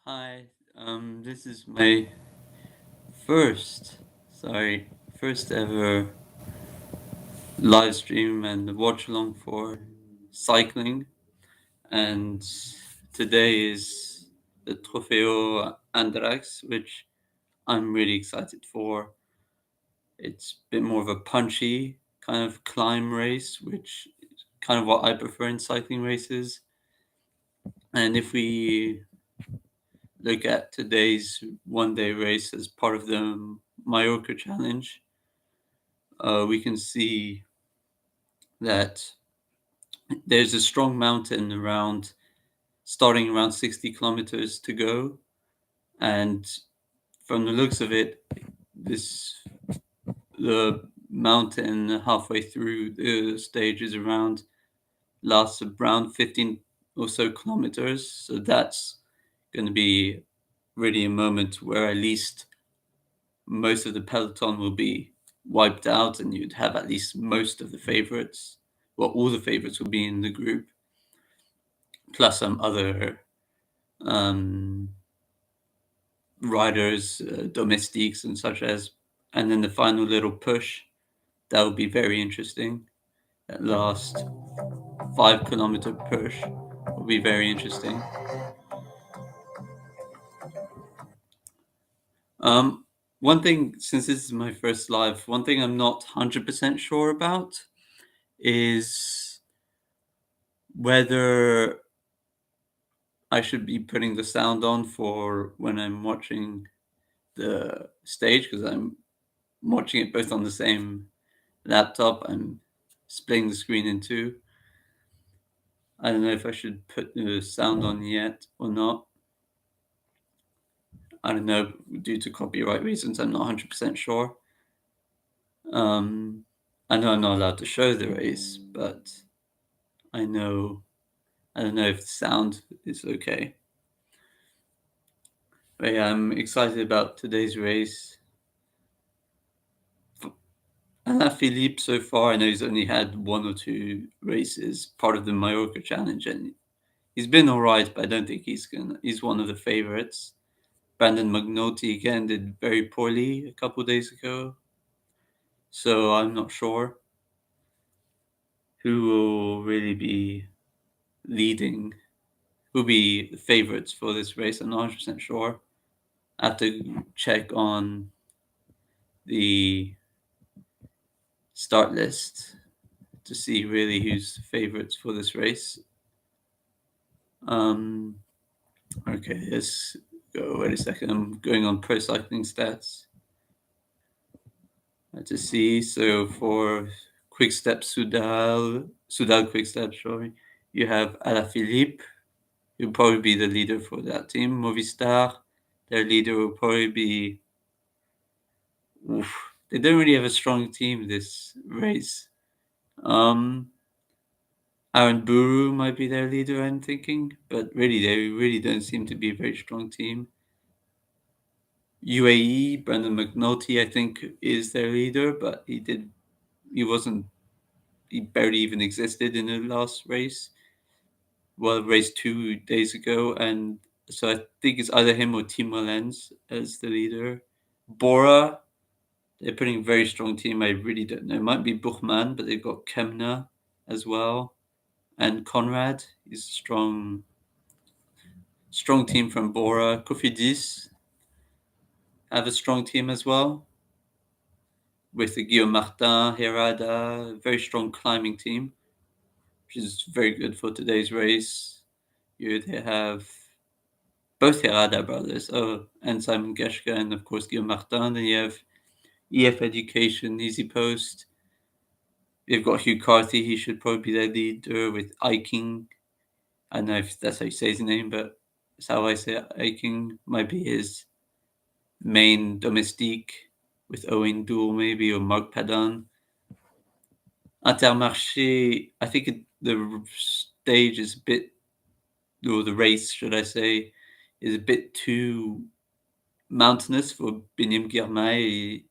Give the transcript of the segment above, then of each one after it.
Hi, this is my first, first ever live stream and watch along for cycling. And today is the Trofeo Andrax, which I'm really excited for. It's a bit more of a punchy kind of climb race, which is kind of what I prefer in cycling races. And if we look at today's one day race as part of the Mallorca Challenge, we can see that there's a strong mountain starting around 60 kilometers to go. And from the looks of it, this the mountain halfway through the stage is lasts around 15 or so kilometers. So that's going to be really a moment where at least most of the peloton will be wiped out, and you'd have at least most of the favorites. Well, all the favorites will be in the group, plus some other um, riders, domestiques, and such as. And then the final little push that will be very interesting. That last 5 kilometer push will be very interesting. Um, One thing, since this is my first live, one thing I'm not 100% sure about is whether I should be putting the sound on for when I'm watching the stage, because I'm watching it both on the same laptop. I'm splitting the screen in two. I don't know if I should put the sound on yet or not. I don't know, due to copyright reasons, I'm not 100% sure. Um, I know I'm not allowed to show the race, but I know I don't know if the sound is okay. But yeah, I'm excited about today's race. Alain Philippe, so far, I know he's only had one or two races, part of the Mallorca Challenge, and he's been all right, but I don't think he's one of the favorites. Brandon McNulty again did very poorly a couple of days ago, so I'm not sure who will really be leading, who will be the favorites for this race. I'm not 100% sure. I have to check on the start list to see really who's the favorites for this race. Um, okay, let's go. Wait a second. I'm going on Pro Cycling Stats to see. So for Quick Step Soudal Quick Step, sorry, you have Alaphilippe, who'll probably be the leader for that team. Movistar, their leader will probably be. Oof, they don't really have a strong team this race. Um, Aaron Buru might be their leader, I'm thinking, but really, they really don't seem to be a very strong team. UAE, Brandon McNulty, I think, is their leader, but he wasn't, he barely even existed in the last race. Well, race 2 days ago, and so I think it's either him or Timo Lenz as the leader. Bora, they're putting a very strong team. I really don't know. It might be Buchmann, but they've got Kemna as well, and Conrad. He's a strong team from Bora. Cofidis have a strong team as well, with the Guillaume Martin, Herada, very strong climbing team, which is very good for today's race. You have both Herada brothers, and Simon Geschke, and of course Guillaume Martin. Then you have EF Education, Easy Post. You've got Hugh Carthy, he should probably be their leader, with Eiking. I don't know if that's how you say his name, but it's how I say it. Eiking might be his main domestique, with Owen Dool maybe, or Mark Padon. Intermarché, I think the stage is a bit, or the race, should I say, is a bit too mountainous for Binyam Girmay.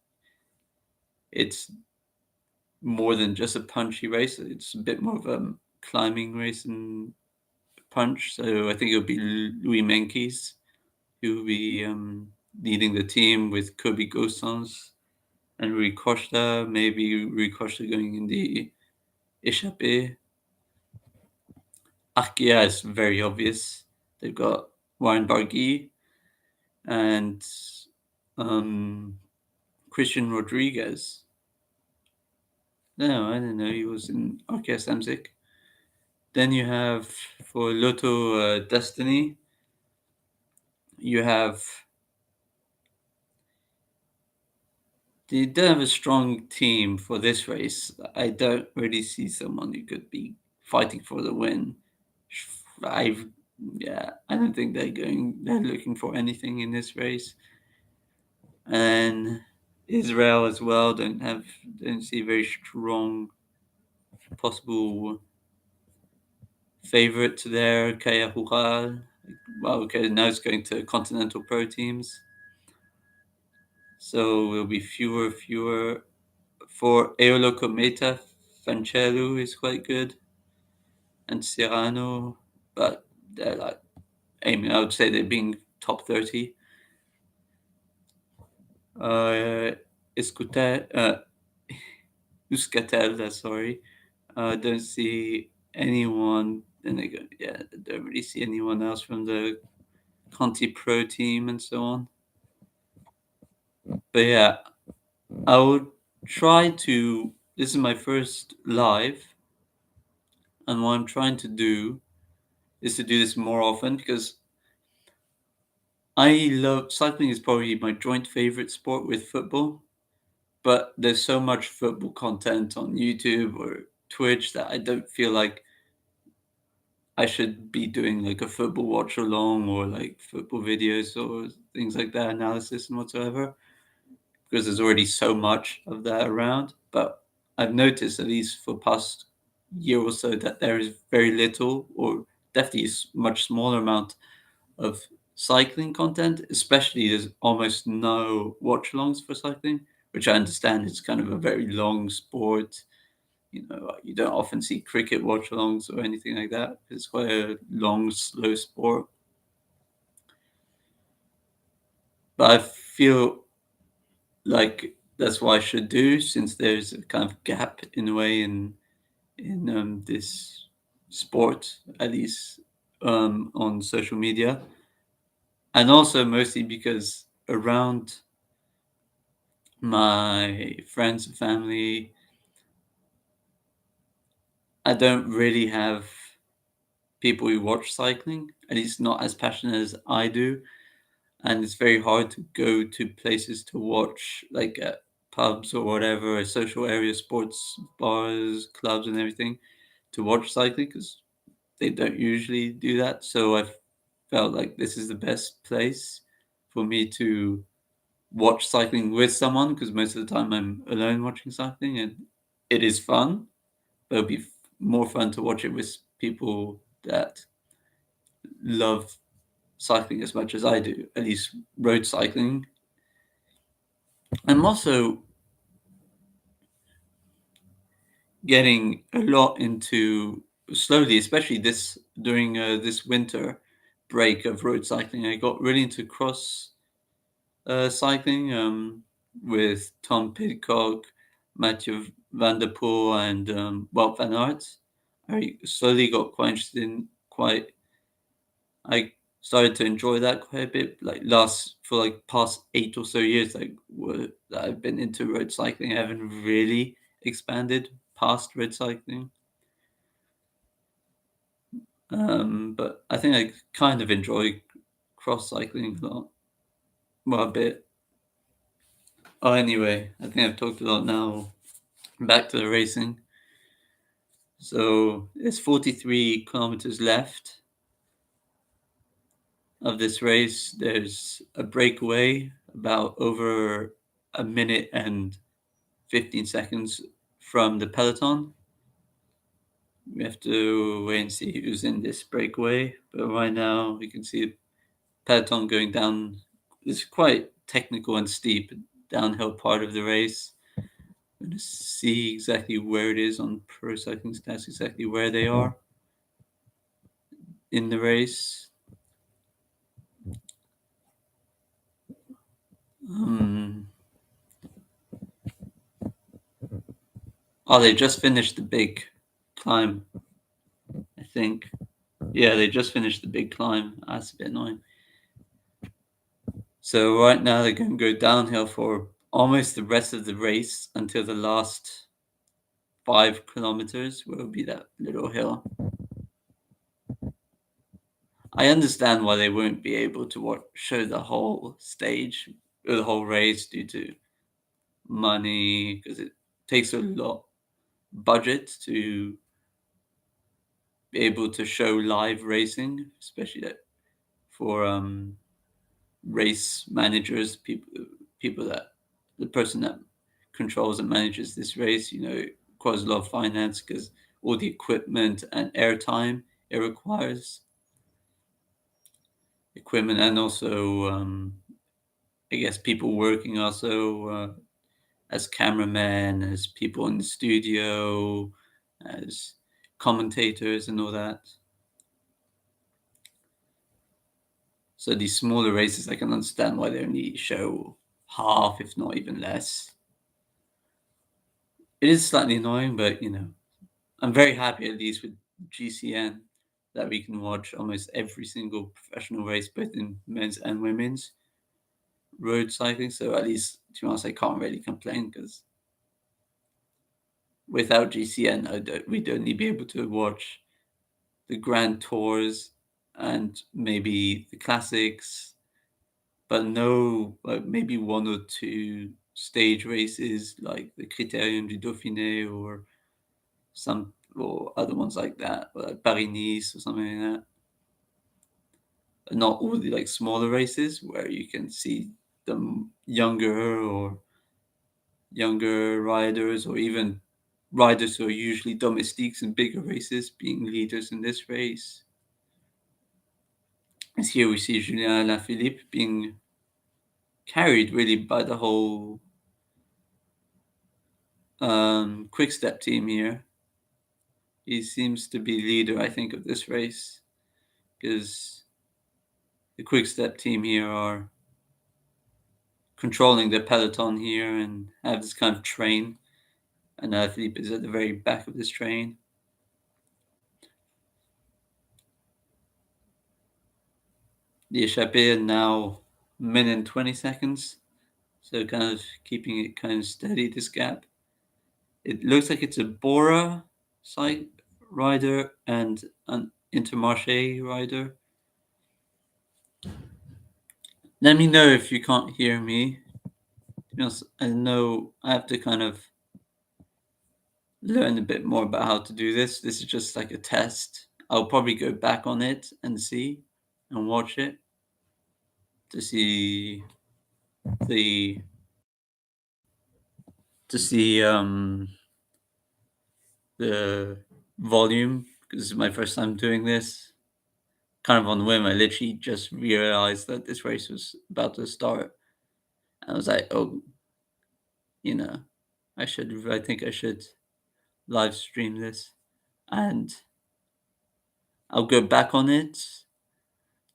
It's more than just a punchy race. It's a bit more of a climbing race and punch. So I think it'll be Louis Menkes. He will be leading the team with Kobe Gosens and Rui Costa. Maybe Rui Costa going in the échappée. Arkia is very obvious. They've got Warren Barguil and um, Christian Rodriguez. No, I didn't know he was in Arkia Samsic. Then you have for Lotto Destiny, you have they don't have a strong team for this race. I don't really see someone who could be fighting for the win. I've yeah, I don't think they're looking for anything in this race. And Israel as well don't see a very strong possible favorite to their Kaya Hural. Well, okay, now it's going to Continental Pro teams. So will be fewer. For Eolo Cometa, Fancello is quite good, and Serrano, but they're like aiming. I would say they're being top 30. Uh, Escutel, Euskaltel, sorry. Don't see anyone. Then they go, yeah, don't really see anyone else from the Conti Pro team and so on. But yeah, I would try to. This is my first live, and what I'm trying to do is to do this more often because I love cycling is probably my joint favorite sport with football, but there's so much football content on YouTube or Twitch that I don't feel like I should be doing like a football watch along or like football videos or things like that, analysis and whatsoever, because there's already so much of that around. But I've noticed, at least for past year or so, that there is very little or definitely much smaller amount of cycling content, especially there's almost no watch alongs for cycling, which I understand is kind of a very long sport. You know, you don't often see cricket watch alongs or anything like that. It's quite a long, slow sport. But I feel like that's what I should do since there's a kind of gap in a way in this sport, at least on social media, and also mostly because around my friends and family, I don't really have people who watch cycling, at least not as passionate as I do. And it's very hard to go to places to watch, like at pubs or whatever, social area sports bars, clubs, and everything, to watch cycling because they don't usually do that. So I felt like this is the best place for me to watch cycling with someone because most of the time I'm alone watching cycling and it is fun. But it'll be more fun to watch it with people that love cycling as much as I do, at least road cycling. I'm also getting a lot into slowly, especially this during this winter break of road cycling. I got really into cross cycling with Tom Pidcock, Mathieu Van der Poel, and Wout van Aert. I slowly got quite interested in quite. I started to enjoy that quite a bit. Like last for like past 8 or so years, that I've been into road cycling. I haven't really expanded past road cycling. But I think I kind of enjoy cross cycling a lot. Well, a bit. Oh, anyway, I think I've talked a lot now. Back to the racing. So there's 43 kilometers left of this race. There's a breakaway about over a minute and 15 seconds from the peloton. We have to wait and see who's in this breakaway. But right now, we can see the peloton going down. It's quite technical and steep downhill part of the race. I'm going to see exactly where it is on Pro Cycling Stats, exactly where they are in the race. Um, oh, they just finished the big climb, I think. Yeah, they just finished the big climb. That's a bit annoying. So right now they're going to go downhill for almost the rest of the race until the last 5 kilometers, where will be that little hill. I understand why they won't be able to show the whole stage or the whole race due to money, because it takes a lot budget to be able to show live racing, especially that for race managers, people that the person that controls and manages this race, requires a lot of finance because all the equipment and airtime it requires, equipment and also I guess people working also as cameramen, as people in the studio, as commentators and all that. So these smaller races, I can understand why they only show half, if not even less. It is slightly annoying, but I'm very happy at least with GCN that we can watch almost every single professional race, both in men's and women's road cycling. So at least, to be honest, I can't really complain because without GCN, we'd only be able to watch the Grand Tours and maybe the classics, but no, like maybe one or two stage races like the Critérium du Dauphiné or other ones like that, or like Paris Nice or something like that. Not all the like smaller races where you can see the younger riders, or even riders who are usually domestiques in bigger races being leaders in this race. As here we see Julien Alaphilippe being carried really by the whole quick step team here. He seems to be leader, I think, of this race because the quick step team here are controlling the peloton here and have this kind of train. And Philippe is at the very back of this train. The Échappée now minute and 20 seconds. So kind of keeping it kind of steady, this gap. It looks like it's a Bora side rider and an Intermarché rider. Let me know if you can't hear me. To be honest, I know I have to kind of learn a bit more about how to do this. This is just like a test. I'll probably go back on it and see and watch it to see the to see the volume because this is my first time doing this. Kind of on the whim, I literally just realized that this race was about to start. I was like, oh, you know, I think I should live stream this. And I'll go back on it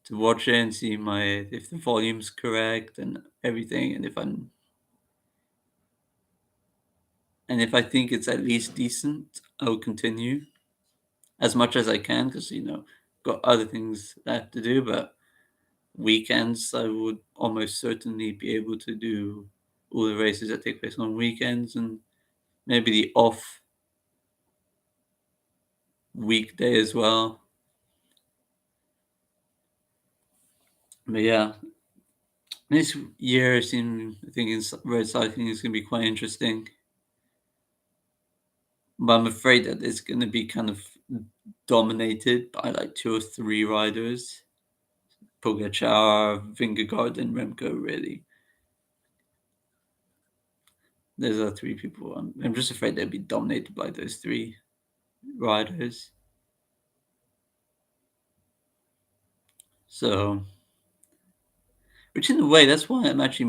to watch it and see if the volume's correct and everything, and if I think it's at least decent, I'll continue as much as I can because got other things that I have to do. But weekends, I would almost certainly be able to do all the races that take place on weekends and maybe the off weekday as well. But yeah, this year I think in road cycling is going to be quite interesting. But I'm afraid that it's going to be kind of dominated by like two or three riders. Pogacar, Vingegaard, and Remco, really. Those are three people. I'm just afraid they'll be dominated by those three riders. So, which in a way, that's why it's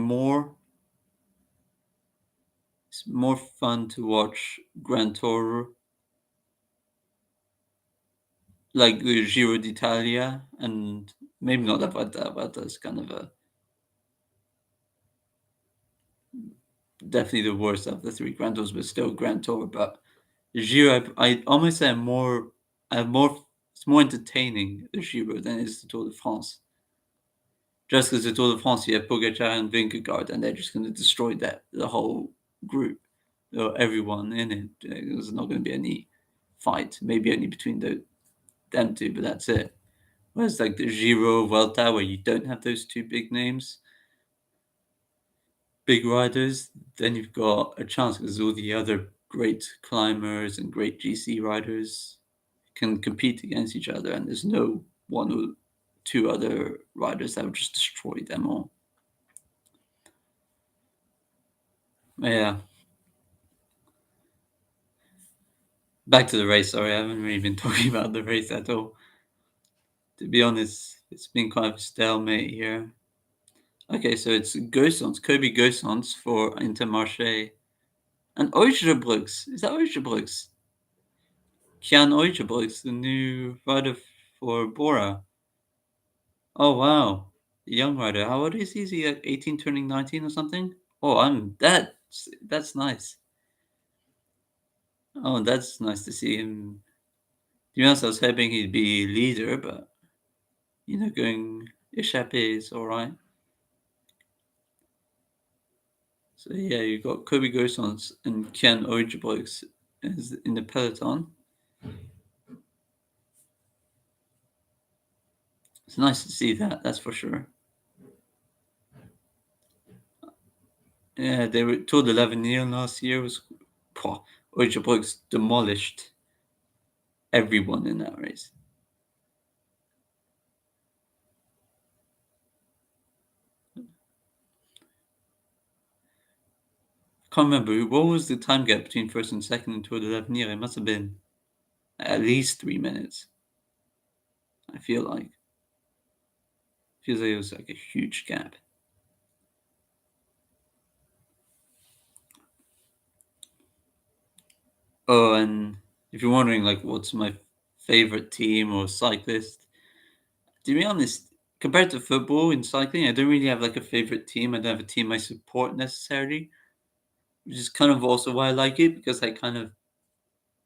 more fun to watch Grand Tour, like the Giro d'Italia, and maybe not the Vuelta. Vuelta is kind of definitely the worst of the three Grand Tours, but still Grand Tour. But the Giro, I almost say I have more, it's more entertaining the Giro than it is the Tour de France. Just because the Tour de France, you have Pogacar and Vingegaard, and they're just going to destroy the whole group, or everyone in it. There's not going to be any fight, maybe only between them two, but that's it. Whereas like the Giro, Vuelta, where you don't have those two big names, big riders, then you've got a chance because all the other great climbers and great GC riders can compete against each other, and there's no one or two other riders that would just destroy them all. Yeah, back to the race. Sorry, I haven't really been talking about the race at all. To be honest, it's been kind of a stalemate here. Okay, so it's Gosens, Kobe Gosens for Intermarché. And Oijebrugs. Is that Oijebrugs? Kian Oijebrugs, the new rider for Bora. Oh, wow. Young rider. How old is he? Is he like 18 turning 19 or something? Oh, that's nice. Oh, that's nice to see him. To be honest, I was hoping he'd be leader, but going Échappé is all right. So yeah, you got Kobe Gosens and Ken Oijebrugs is in the peloton. It's nice to see that. That's for sure. Yeah, they were Tour de l'Avenir last year was. Oijebrugs demolished everyone in that race. Can't remember what was the time gap between first and second in Tour de l'Avenir. It must have been at least 3 minutes. I feel like feels like it was like a huge gap. Oh, and if you're wondering like what's my favorite team or cyclist, to be honest, compared to football in cycling, I don't really have like a favorite team. I don't have a team I support necessarily, which is kind of also why I like it because I kind of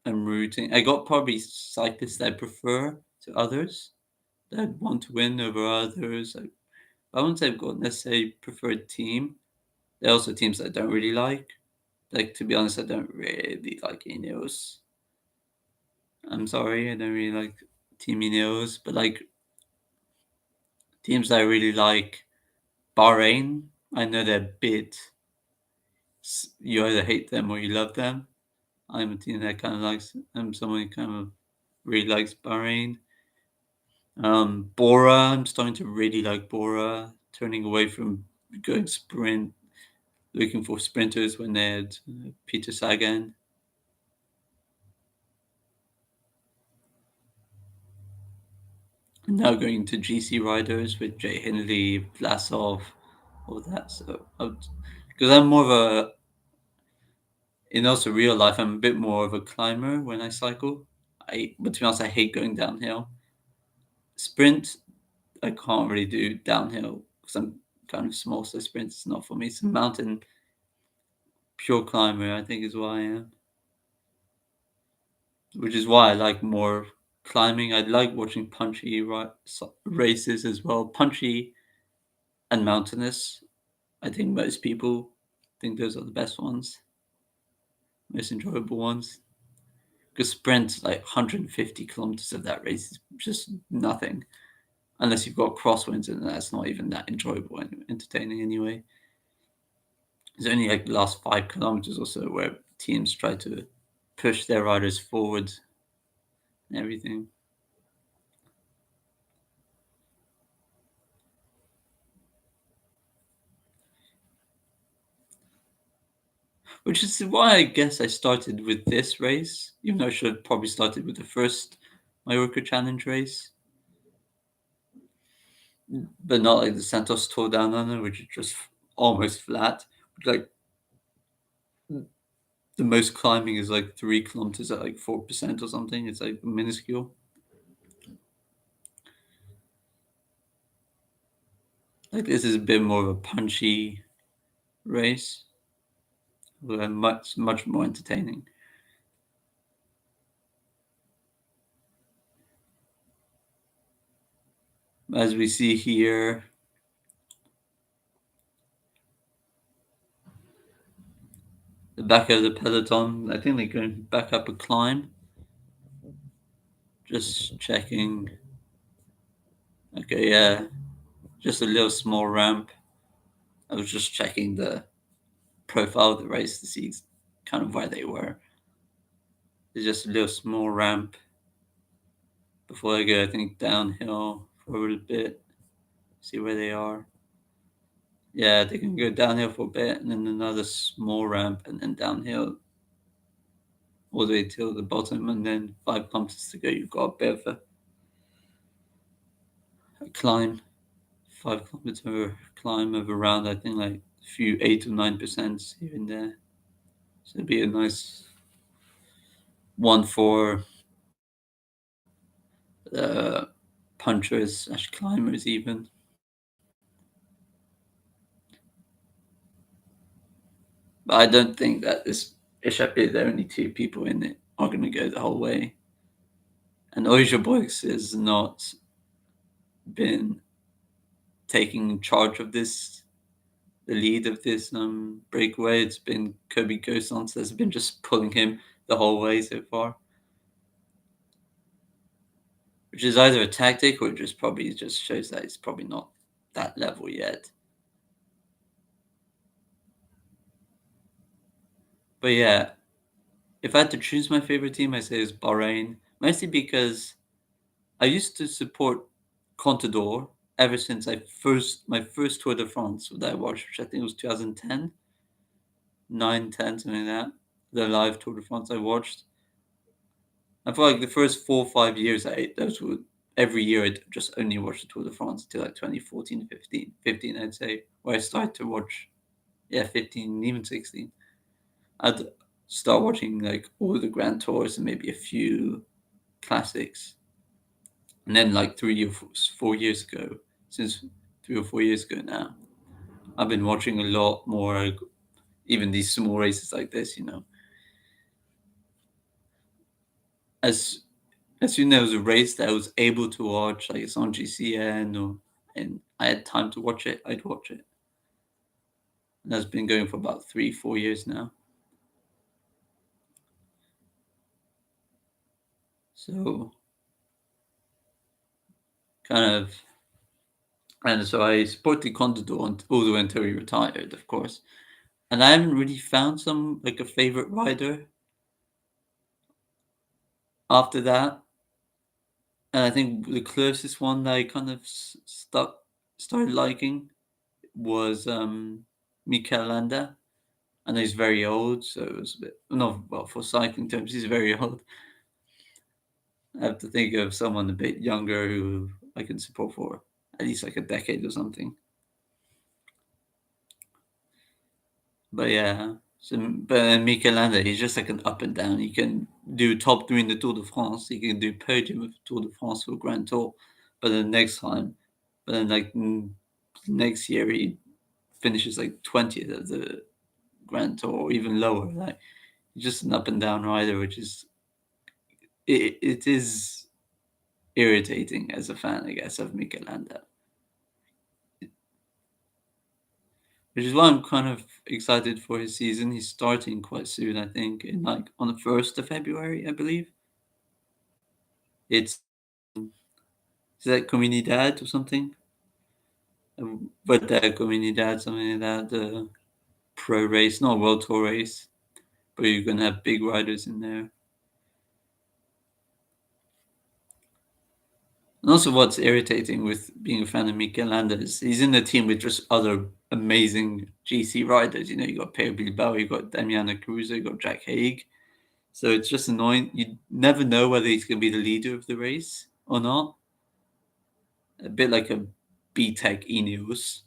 am rooting. I got probably cyclists I prefer to others that I want to win over others. I wouldn't say I've got necessarily preferred team. There are also teams I don't really like. Like to be honest, I don't really like Ineos. I'm sorry, I don't really like Team Ineos, but like teams I really like, Bahrain. I know they're a bit. You either hate them or you love them. I'm a team that kind of likes. I'm someone who kind of really likes Bahrain. Bora. I'm starting to really like Bora. Turning away from going sprint, looking for sprinters when they had Peter Sagan. And now going to GC riders with Jay Hindley, Vlasov, all that. So, because I'm more of in also real life, I'm a bit more of a climber when I cycle. But to be honest, I hate going downhill. Sprint, I can't really do downhill because I'm kind of small, so sprint is not for me. It's a mountain pure climber, I think, is what I am. Which is why I like more climbing. I like watching punchy races as well. Punchy and mountainous. I think most people think those are the best ones, most enjoyable ones. Because sprint, like 150 kilometers of that race is just nothing. Unless you've got crosswinds, and that's not even that enjoyable and entertaining anyway. It's only like the last 5 kilometers or so where teams try to push their riders forward and everything. Which is why I guess I started with this race, even though I should have probably started with the first Mallorca Challenge race. But not like the Santos Tour Down Under, which is just almost flat. Like the most climbing is like 3 kilometers at like 4% or something. It's like minuscule. Like this is a bit more of a punchy race. were much more entertaining. As we see here, the back of the peloton, I think they're going back up a climb. Just checking. Okay, yeah, just a little small ramp. I was just checking the profile of the race to see kind of where they were. It's just a little small ramp before I go, I think, downhill for a little bit. See where they are. Yeah, they can go downhill for a bit and then another small ramp and then downhill all the way till the bottom, and then 5 kilometers to go. You've got a bit of a climb, 5 kilometer climb of around, I think, like a few 8 or 9% here and there. So it'd be a nice one for uh, punchers slash climbers even. But I don't think that this Échappée, there are only 2 people in it, are going to go the whole way. And Oijaboix has not been taking charge of this, the lead of this breakaway. It's been Kobe Gosens that's been just pulling him the whole way so far, which is either a tactic or just probably just shows that it's probably not that level yet. But yeah, if I had to choose my favorite team, I say it's Bahrain, mostly because I used to support Contador ever since my first Tour de France that I watched, which I think was 2010, 9, 10, something like that. The live Tour de France I watched. I feel like the first 4 or 5 years those were every year I'd just only watch the Tour de France until like 2014, 15 I'd say, where I started to watch, yeah, 15, even 16. I'd start watching like all the Grand Tours and maybe a few classics. And then like 3 or 4 years ago, since 3 or 4 years ago now, I've been watching a lot more, like, even these small races like this, As soon as there was a race that I was able to watch, like it's on GCN, and I had time to watch it, I'd watch it. And that's been going for about 3, 4 years now. So kind of, and so I supported Contador all the way until he retired, of course. And I haven't really found some like a favorite rider after that. And I think the closest one that I kind of started liking was Mikel Landa. I know he's very old, so it was a bit, no, well, for cycling terms, he's very old. I have to think of someone a bit younger who I can support for at least like a decade or something. But yeah, so but then Mikel Landa, he's just like an up and down. He can do top three in the Tour de France. He can do podium of the Tour de France or Grand Tour. But then next time, but then like next year he finishes like 20th of the Grand Tour or even lower. Like he's just an up and down rider, which is it is irritating as a fan, I guess, of Mikel Landa. Which is why I'm kind of excited for his season. He's starting quite soon, I think, in like on the 1st of February, I believe. It's is that Comunidad or something? But that Comunidad, something like that, the pro race, not a world tour race, but you're gonna have big riders in there. And also, what's irritating with being a fan of Mikel Landa is he's in a team with just other amazing GC riders. You got Pedro Bilbao, you got Damiano Caruso, you got Jack Haig. So it's just annoying. You never know whether he's going to be the leader of the race or not. A bit like a B-Tech Ineos,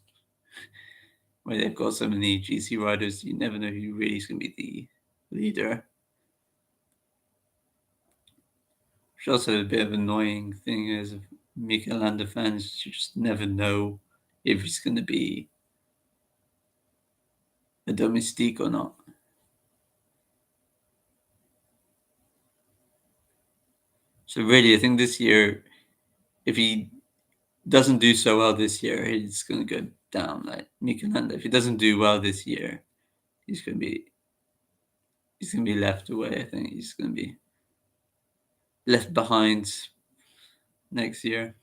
where they've got so many GC riders, you never know who really is going to be the leader. Which also a bit of an annoying thing as a Mikel Landa fans, you just never know if he's going to be a domestique or not. So really, I think this year, if he doesn't do so well this year, he's gonna go down like Michelanda. If he doesn't do well this year, he's gonna be he's gonna be left away. I think he's gonna be left behind next year,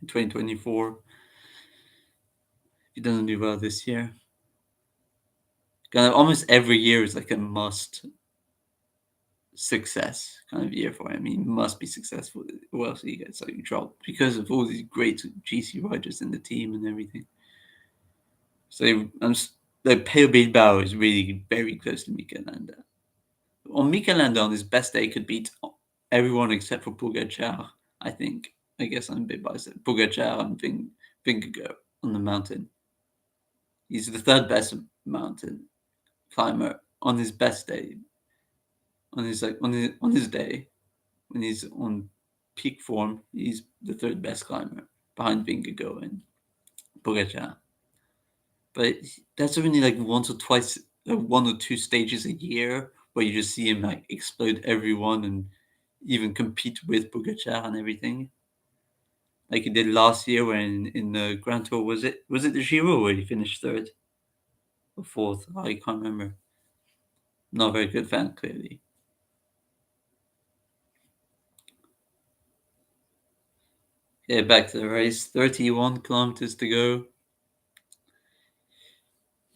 in 2024. If he doesn't do well this year, kind of almost every year is like a must success kind of year for him. He must be successful, or else he gets like dropped because of all these great GC riders in the team and everything. So like Pale Bilbao is really very close to Michelanda. On Michelanda, on his best day, could beat everyone except for Pogacar. I think. I guess I'm a bit biased. Pogacar and Vingegaard on the mountain. He's the third best mountain climber on his best day. On his day, when he's on peak form, he's the third best climber behind Vingegaard and Pogacar. But that's only like once or twice, like one or two stages a year where you just see him like explode everyone and even compete with Pogacar and everything. Like he did last year when in the Grand Tour, was it the Giro where he finished third or fourth? I can't remember. Not a very good fan, clearly. Yeah, back to the race. 31 kilometers to go.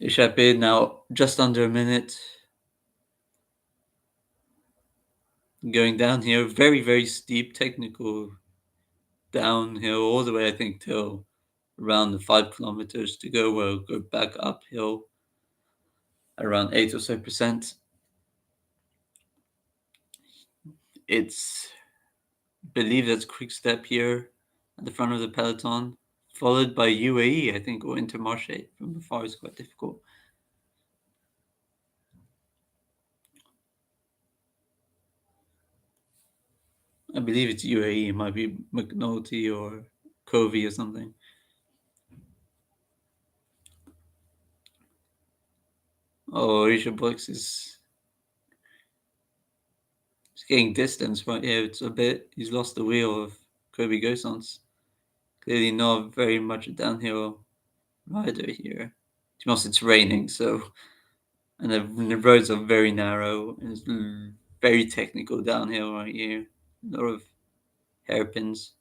Échappé now just under a minute. Going down here, very, very steep technical downhill all the way, I think, till around the 5 kilometers to go. We'll go back uphill around 8 or so%. It's believe that's quick step here at the front of the peloton, followed by UAE, I think, or Intermarché. From afar is quite difficult. I believe it's UAE. It might be McNulty or Covey or something. Oh, Risha Brooks is getting distance right here. It's a bit. He's lost the wheel of Kobe Gosens. Clearly not very much a downhill rider here. Plus, it's raining, so and the roads are very narrow. And it's very technical downhill right here. A lot of hairpins.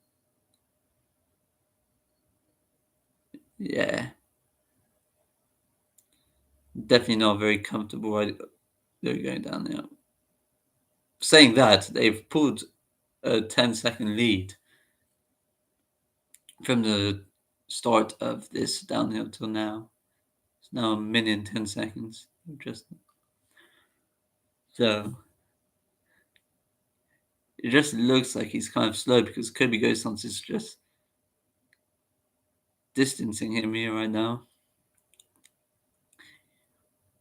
Yeah, definitely not very comfortable. They're going down there. Saying that, they've pulled a 10-second lead from the start of this downhill till now. It's now a minute and 10 seconds. Just so it just looks like he's kind of slow because Kobe Gosens is just distancing him here right now.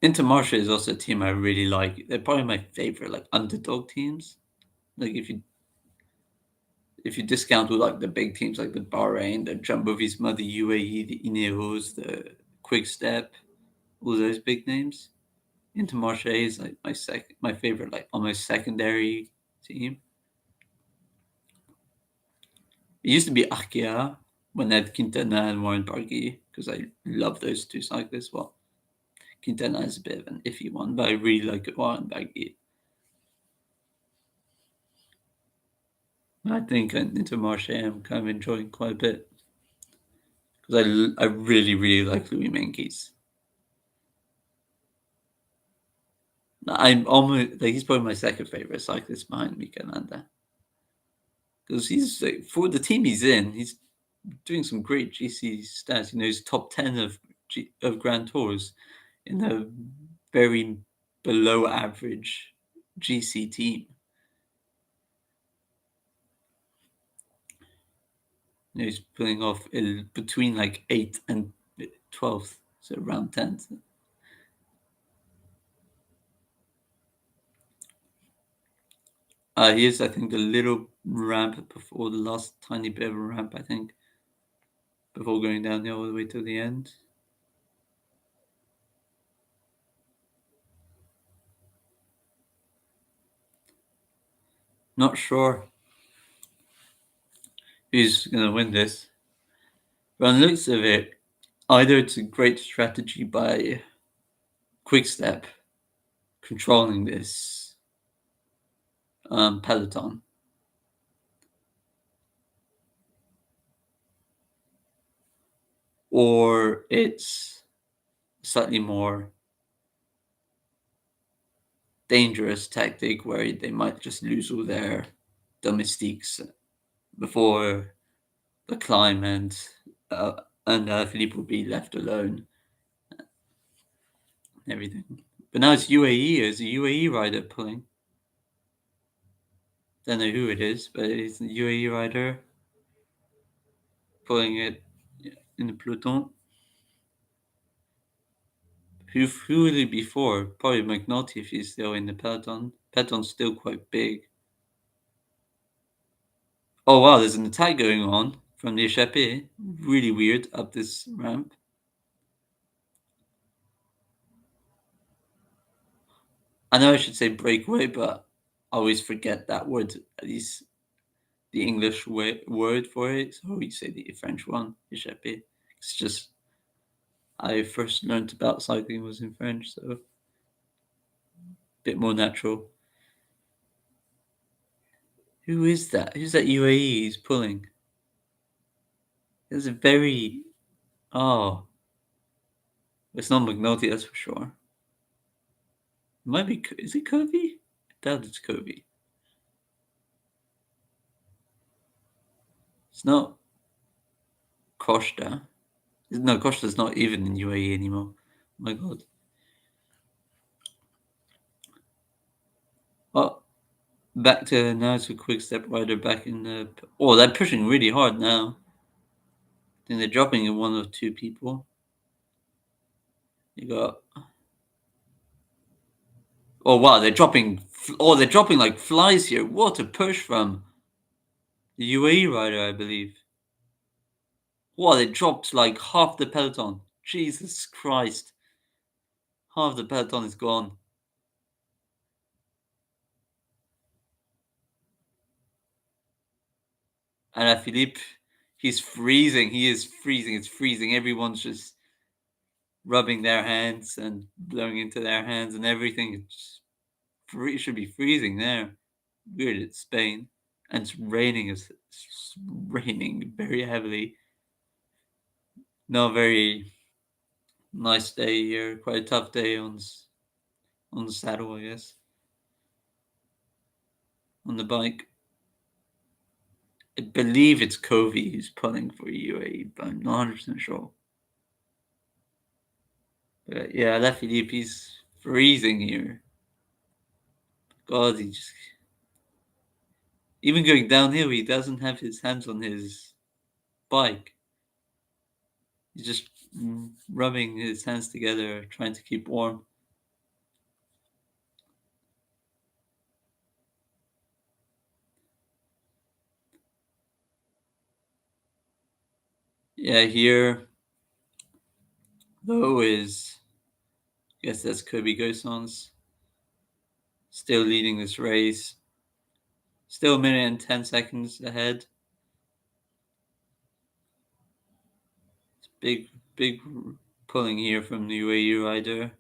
Intermarché is also a team I really like. They're probably my favorite like underdog teams. Like if you discount all like the big teams like the Bahrain, the Jumbo Visma, the UAE, the Ineos, the Quick Step, all those big names. Intermarché is like my favorite, like almost secondary team. It used to be Arkea when they had Quintana and Warren Barguil because I love those two cyclists. Well, Quintana is a bit of an iffy one, but I really like Warren Barguil. I think Intermarché I'm kind of enjoying quite a bit because I really, really like Louis Menkes. I'm almost like he's probably my second favorite cyclist behind Mika Landa because he's like, for the team he's in, he's doing some great GC stats. You know, he's top 10 of Grand Tours in a very below average GC team. You know, he's pulling off between like 8th and 12th, so around 10th. Here's, I think, the little ramp before the last tiny bit of a ramp, I think, before going down all the way to the end. Not sure. who's gonna win this. But on the looks of it, either it's a great strategy by Quickstep controlling this peloton, or it's slightly more dangerous tactic where they might just lose all their domestiques before the climb, and Philippe will be left alone and everything. But now it's UAE. Is a UAE rider pulling? Don't know who it is, but it's a UAE rider pulling it in the peloton. Who would it be for? Probably McNulty if he's still in the peloton. Peloton's still quite big. Oh wow, there's an attack going on from the Échappée. Really weird up this ramp. I know I should say breakaway, but I always forget that word. At least the English word for it. So we say the French one, échappé. It's just I first learned about cycling was in French, so a bit more natural. Who is that? Who's that UAE he's pulling? It's a very oh, it's not McNulty, that's for sure. It might be. Is it Kobe? I doubt it's Kobe. It's not Costa. No, Costa's not even in UAE anymore. Oh my God. Oh, back to now to quick step rider back in the. Oh, they're pushing really hard now. I think they're dropping in one or two people. You got. Oh wow, they're dropping. Oh, they're dropping like flies here. What a push from the UAE rider, I believe. Wow, they dropped like half the peloton. Jesus Christ, half the peloton is gone. And Philippe, he's freezing. He is freezing. It's freezing. Everyone's just rubbing their hands and blowing into their hands and everything. It should be freezing there. Weird, it's Spain. And it's raining. It's raining very heavily. Not very nice day here. Quite a tough day on the saddle, I guess. On the bike. I believe it's Covey who's pulling for UAE, but I'm not 100% sure. But yeah, Lafilippe, he's freezing here. God, he just. Even going downhill, he doesn't have his hands on his bike. He's just rubbing his hands together, trying to keep warm. Yeah, here, though, is. I guess that's Kobe Gosons. Still leading this race. Still a minute and 10 seconds ahead. It's big pulling here from the UAE rider.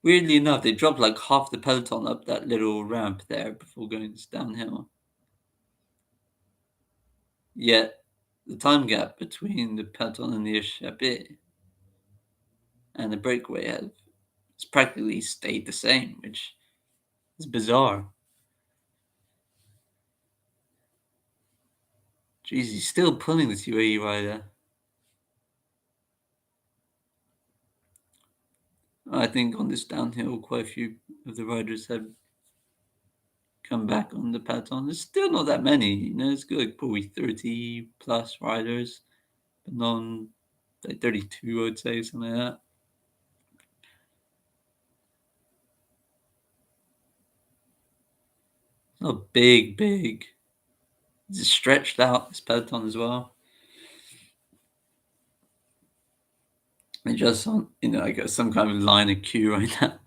Weirdly enough, they dropped like half the peloton up that little ramp there before going downhill. Yet, the time gap between the peloton and the échappée and the breakaway has practically stayed the same, which is bizarre. Jeez, he's still pulling this UAE rider. I think on this downhill, quite a few of the riders have come back on the peloton. There's still not that many, it's good, like probably 30 plus riders, but not like 32, I'd say, something like that. Not big. It's stretched out, this peloton as well. They just on, I got some kind of line of queue right now.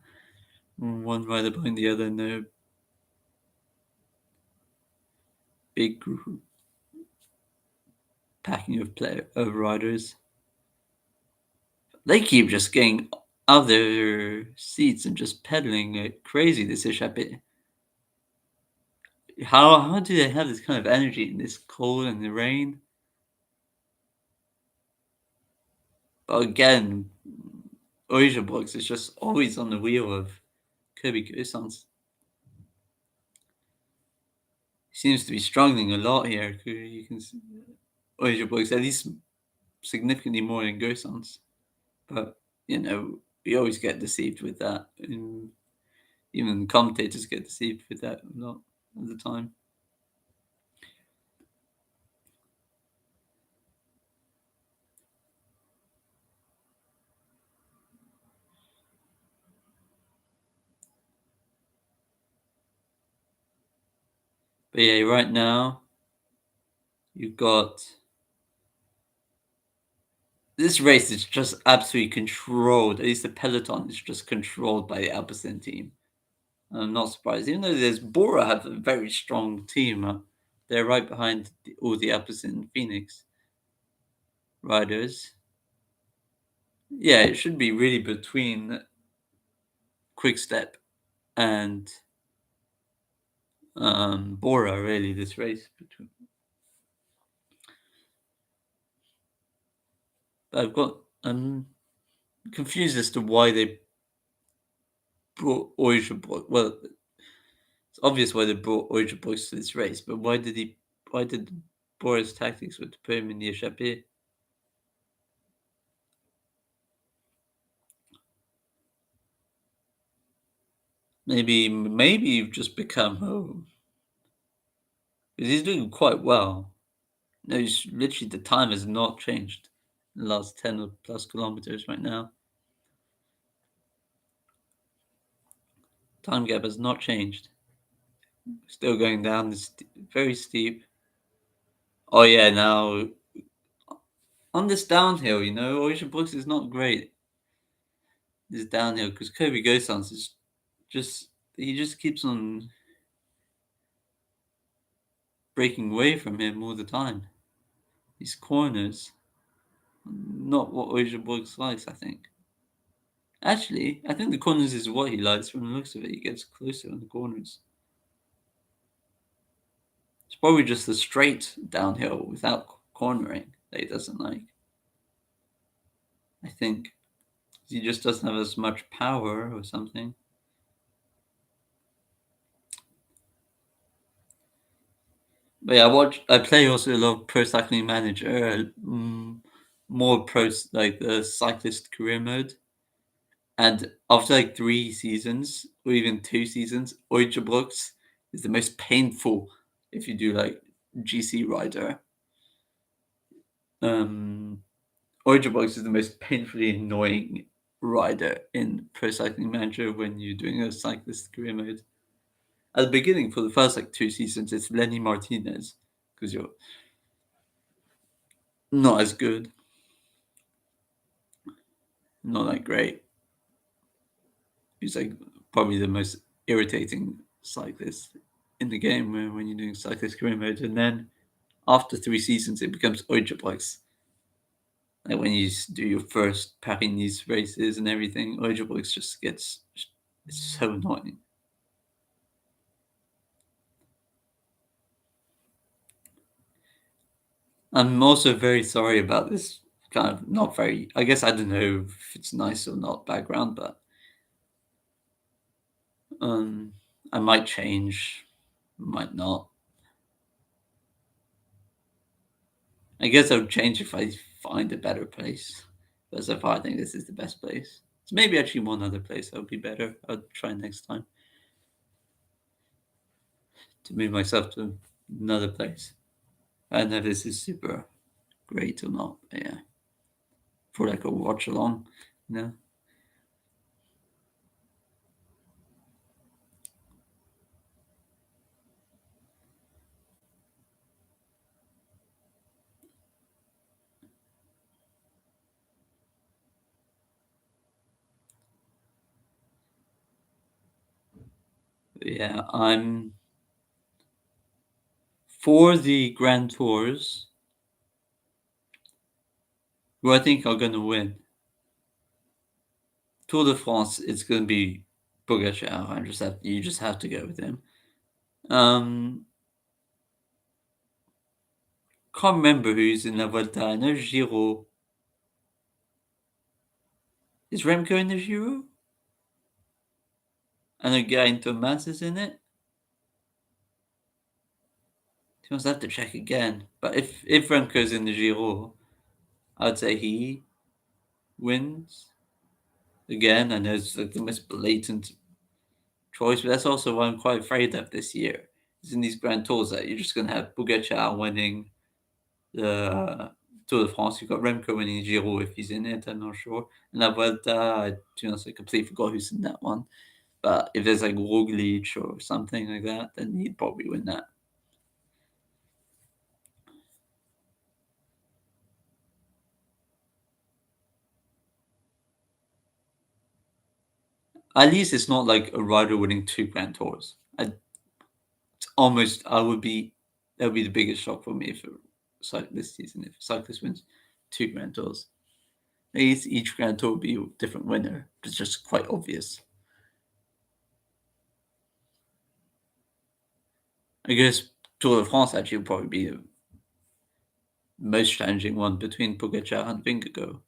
One rider behind the other, no big group. packing of riders. They keep just getting out of their seats and just pedaling crazy. This échappée. How do they have this kind of energy in this cold and the rain? But again, Oijabox is just always on the wheel of Kirby Gosans. He seems to be struggling a lot here. You can see Oijabox at least significantly more than Gosans. But, we always get deceived with that. And even commentators get deceived with that a lot of the time. But yeah, right now, you've got this race is just absolutely controlled. At least the peloton is just controlled by the Alpecin team. I'm not surprised, even though there's Bora have a very strong team. They're right behind all the Alpecin Phoenix riders. Yeah, it should be really between Quickstep and Bora. Really, this race between. But I'm confused as to why they brought Oijaboy. Well, it's obvious why they brought Oijaboy to this race, but Why did Bora's tactics were to put him in the échappée? Maybe you've just become home because he's doing quite well. No, he's literally the time has not changed. In the last 10 or plus kilometers right now, time gap has not changed. Still going down this very steep. Oh yeah, now on this downhill, Ocean Books is not great. This downhill because Kobe Gosans is just he just keeps on breaking away from him all the time. These corners, not what Oceanborg likes, I think. Actually, I think the corners is what he likes from the looks of it. He gets closer on the corners. It's probably just the straight downhill without cornering that he doesn't like. I think he just doesn't have as much power or something. But yeah, I play also a lot of Pro Cycling Manager, more like the cyclist career mode. And after like 3 seasons or even 2 seasons, Oijabrooks is the most painful if you do like GC rider. Um, Oijabrooks is the most painfully annoying rider in Pro Cycling Manager when you're doing a cyclist career mode. At the beginning, for the first like 2 seasons, it's Lenny Martinez because you're not as good, not that great. He's like probably the most irritating cyclist in the game when you're doing cyclist career mode, and then after 3 seasons, it becomes Oijabox. Like when you do your first Paris races and everything, Oijabox just gets it's so annoying. I'm also very sorry about this kind of not very. I guess I don't know if it's nice or not background, but um, I might change, might not. I guess I would change if I find a better place. But so far, I think this is the best place. So maybe actually one other place that would be better. I'll try next time to move myself to another place. I don't know if this is super great or not. But yeah, for like a watch along, you know. But yeah, I'm for the Grand Tours. who I think are going to win. Tour de France, it's going to be Pogacar. You just have to go with him. Um, can't remember who's in La Vuelta. I know Giro. Is Remco in the Giro? I know Guy Thomas is in it. You must have to check again. But if Remco's in the Giro, I'd say he wins again. I know it's like the most blatant choice, but that's also what I'm quite afraid of this year. Is in these Grand Tours that you're just gonna have Pogacar winning the Tour de France. You've got Remco winning Giro if he's in it. I'm not sure. And La Vuelta, to be honest, I completely forgot who's in that one. But if there's like Roglic or something like that, then he'd probably win that. At least it's not like a rider winning two Grand Tours. I would be that would be the biggest shock for me if this season if a cyclist wins two Grand Tours. At least each Grand Tour would be a different winner. It's just quite obvious. I guess Tour de France actually will probably be the most challenging one between Pogacar and Vingegaard.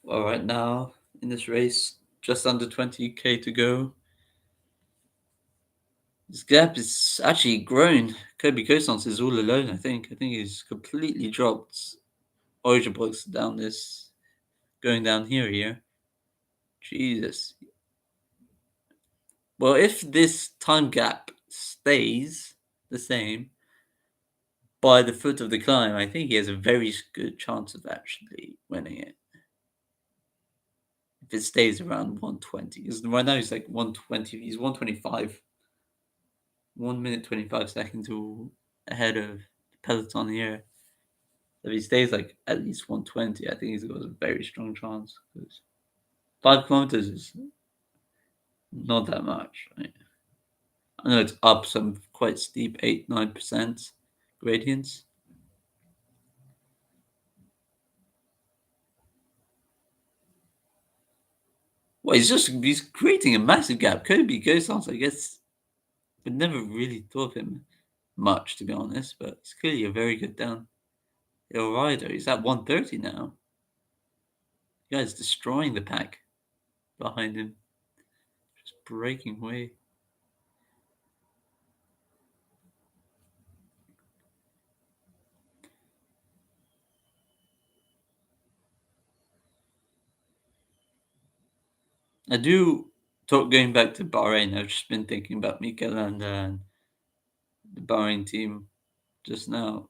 Well, right now in this race, just under 20k to go. This gap is actually grown. Kobe Kosans is all alone, I think. I think he's completely dropped Origin Books down this, going down here. Jesus. Well, if this time gap stays the same by the foot of the climb, I think he has a very good chance of actually winning it. If it stays around 120. Because right now he's like 120, he's 125. 1 minute 25 seconds ahead of Peloton here. If he stays like at least 120, I think he's got a very strong chance. Because 5 kilometers is not that much. Right? I know it's up some quite steep 8-9% gradients. Well, he's creating a massive gap. Kobe Gosens, I guess, we never really thought of him much, to be honest, but he's clearly a very good downhill rider. He's at 130 now. The guy's destroying the pack behind him, just breaking away. I do talk going back to Bahrain. I've just been thinking about Mikel and the Bahrain team just now.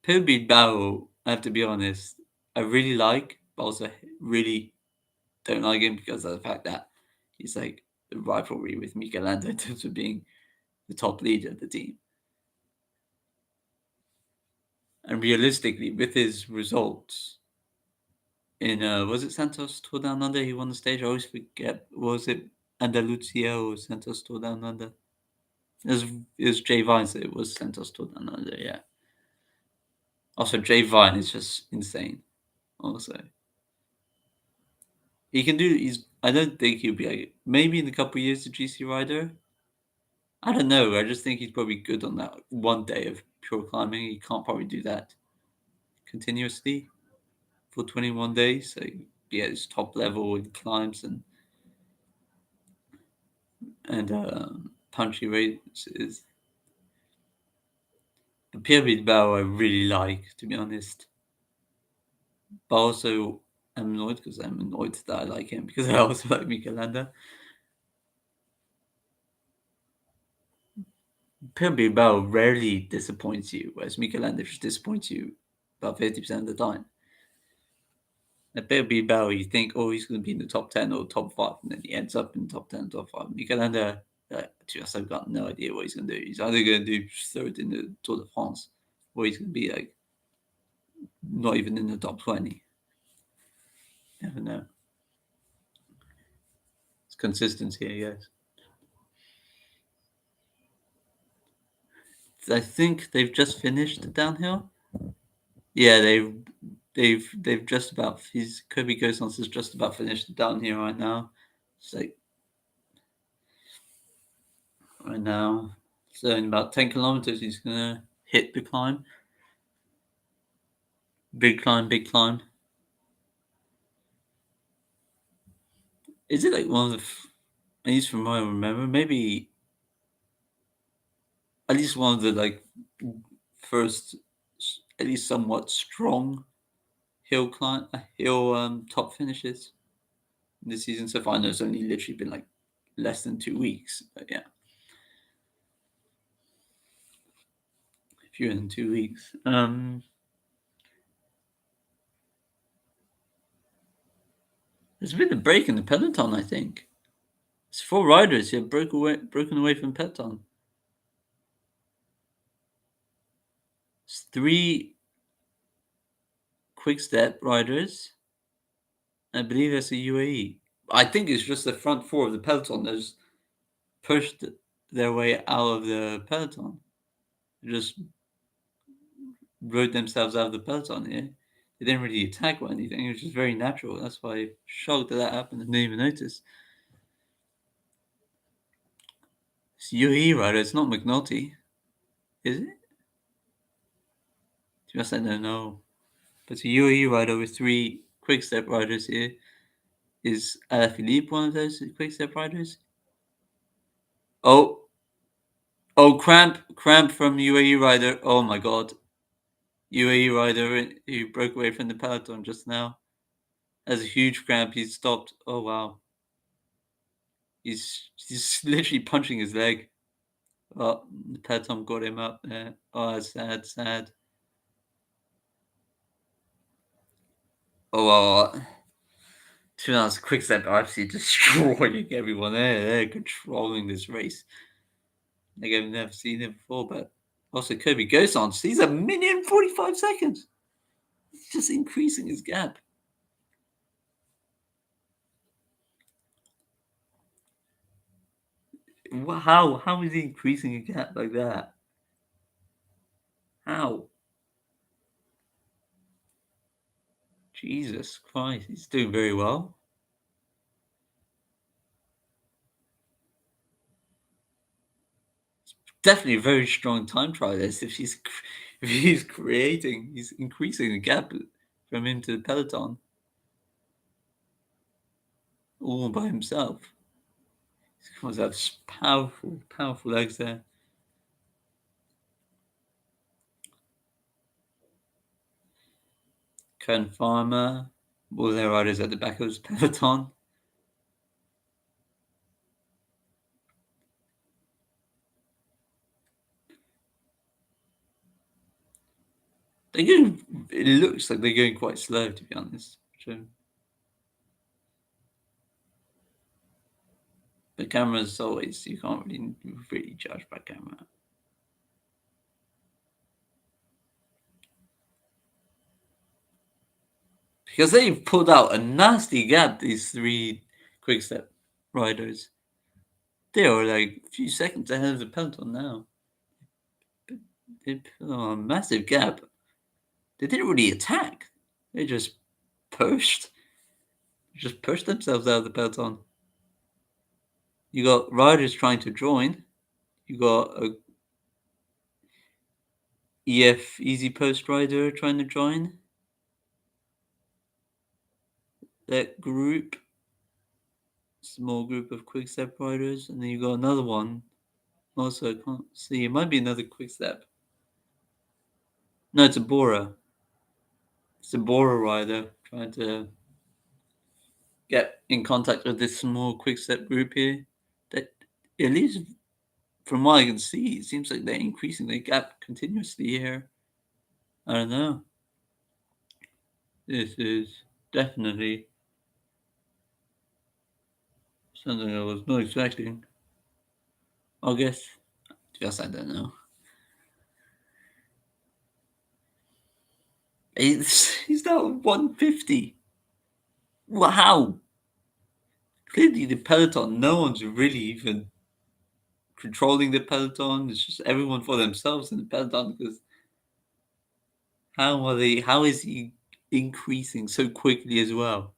Pil Bilbao, I have to be honest, I really like, but also really don't like him because of the fact that he's like the rivalry with Michelangelo in terms of being the top leader of the team. And realistically, with his results in was it Santos Tour Down Under? He won the stage. I always forget. Was it Andalusia or Santos Tour Down Under? It was Jay Vine, so it was Santos Tour Down Under. Yeah. Also, Jay Vine is just insane. Also, he can do. He's. I don't think he'll be like maybe in a couple of years a GC rider. I don't know. I just think he's probably good on that one day of pure climbing. He can't probably do that continuously for 21 days. So be at his top level with climbs and punchy races. But Pierre Bilbao I really like, to be honest. But also I'm annoyed because I'm annoyed that I like him because I also like Michelanda. Pierre Bilbao rarely disappoints you, whereas Michelanda just disappoints you about 50% of the time. At Pierre Bilbao, you think, oh, he's going to be in the top 10 or top 5, and then he ends up in the top 10, top 5. Michelanda, just I've got no idea what he's going to do. He's either going to do third in the Tour de France, or he's going to be like not even in the top 20. Never know. consistency, I guess. I think they've just finished the downhill. Yeah, they've just about. He's Kobe Gosens has just about finished the downhill right now. It's like right now. So in about 10 kilometers, he's gonna hit the climb. Big climb, big climb. Is it like one of the? At least from what I remember, maybe at least one of the like first, at least somewhat strong hill top finishes in the season so far. I know it's only literally been like less than 2 weeks, but yeah, fewer than 2 weeks. There's been a break in the peloton. I think it's 4 riders who have broken away from peloton. It's 3 quick step riders. I believe that's a UAE. I think it's just the front four of the peloton that's pushed their way out of the peloton. They just rode themselves out of the peloton. Yeah, they didn't really attack or anything. It was just very natural. That's why I'm shocked that happened and didn't even notice. It's UAE rider. It's not McNulty, is it? To be honest, I don't know. But it's a UAE rider with 3 quick step riders here. Is Alaphilippe one of those quick step riders? Oh, oh, cramp from UAE rider. Oh my god, UAE rider who broke away from the peloton just now has a huge cramp. He's stopped. Oh wow, he's literally punching his leg. Oh, the peloton got him up there. Oh, that's sad, sad. Oh, to be honest, quick-step actually destroying everyone. They're controlling this race. Like I've never seen it before, but also Kobe Gosens, he's a minute and 45 seconds. He's just increasing his gap. How is he increasing a gap like that? How? Jesus Christ, he's doing very well. Definitely a very strong time trial. This if he's increasing the gap from him to the peloton all by himself. He must have powerful, powerful legs there. Kern Farmer, all their riders at the back of his peloton. They go. It looks like they're going quite slow, to be honest. So, the cameras always you can't really judge by camera because they've pulled out a nasty gap. These 3 quick-step riders, they are like a few seconds ahead of the peloton now. They put on a massive gap. They didn't really attack. They just pushed themselves out of the peloton. You got riders trying to join. You got a EF Easy Post rider trying to join that group, small group of quick step riders, and then you got another one. Also, I can't see. It might be another quick step. No, it's a Bora. It's a Bora rider trying to get in contact with this small quick step group here. That at least from what I can see, it seems like they're increasing their gap continuously here. I don't know. This is definitely something I was not expecting. I guess. Just I don't know. He's now 150. Wow. clearly the peloton, no one's really even controlling the peloton. It's just everyone for themselves in the peloton. Because how are they? How is he increasing so quickly as well?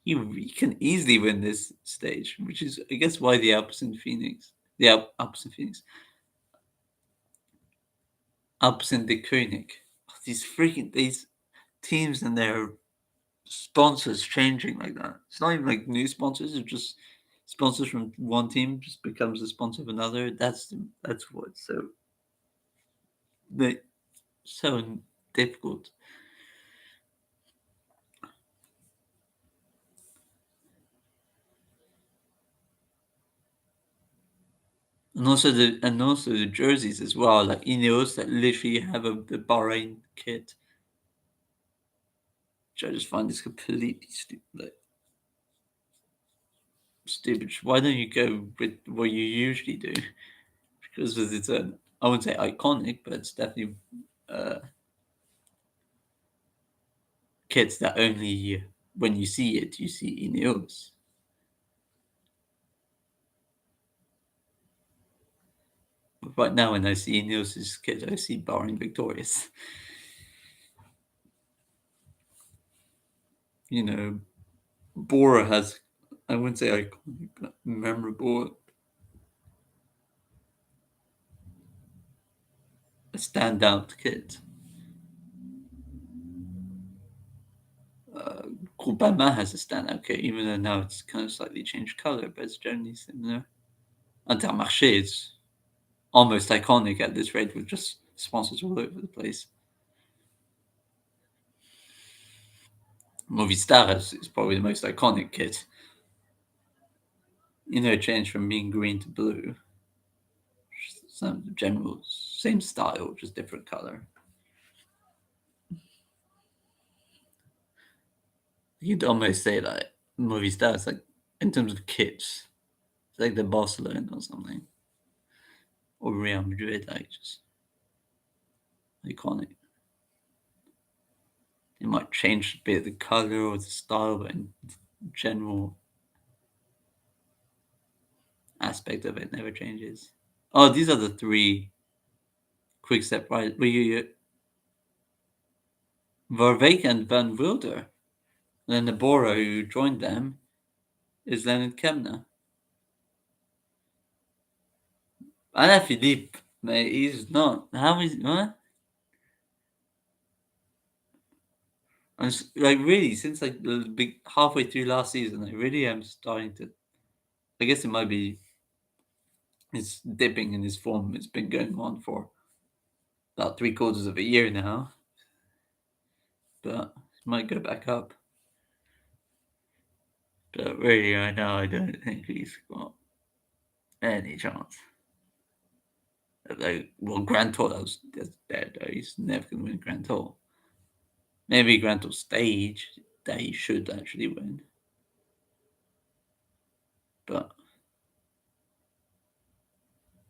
He can easily win this stage, which is, I guess, why the Alps in Phoenix, Alps in Phoenix, Alps in the König, these teams and their sponsors changing like that. It's not even like new sponsors; it's just sponsors from one team just becomes the sponsor of another. That's what's they so difficult. And also the jerseys as well, like Ineos that literally have the Bahrain kit, which I just find is completely stupid. Like, stupid. Why don't you go with what you usually do? Because it's I wouldn't say iconic, but it's definitely uh, kits that only when you see it, you see Ineos. But right now, when I see Ineos' kit, I see Bahrain victorious. You know, Bora has, I wouldn't say iconic, but memorable, a standout kit. Uh, Groupama has a standout kit, even though now it's kind of slightly changed color, but it's generally similar. Intermarché is almost iconic at this rate with just sponsors all over the place. Movistar is probably the most iconic kit. It changed from being green to blue. Some general same style, just different color. You'd almost say like Movistar is like in terms of kits, it's like the Barcelona or something, or Real Madrid, like just iconic. It might change a bit the color or the style, but in general aspect of it never changes. Oh, these are the three quick step right. Were you Verbeek and Van Wilder? And then the Bora who joined them is Leonard Kemner. Alain Philippe, mate, he's not. How is what? Like really since like the big halfway through last season, I really am starting to. I guess it might be it's dipping in his form. It's been going on for about 3/4 of a year now, but it might go back up. But really, right now, I don't think he's got any chance. Like, well, Grand Tour, that's dead. Though. He's never going to win Grand Tour. Maybe Grand Tour stage that he should actually win, but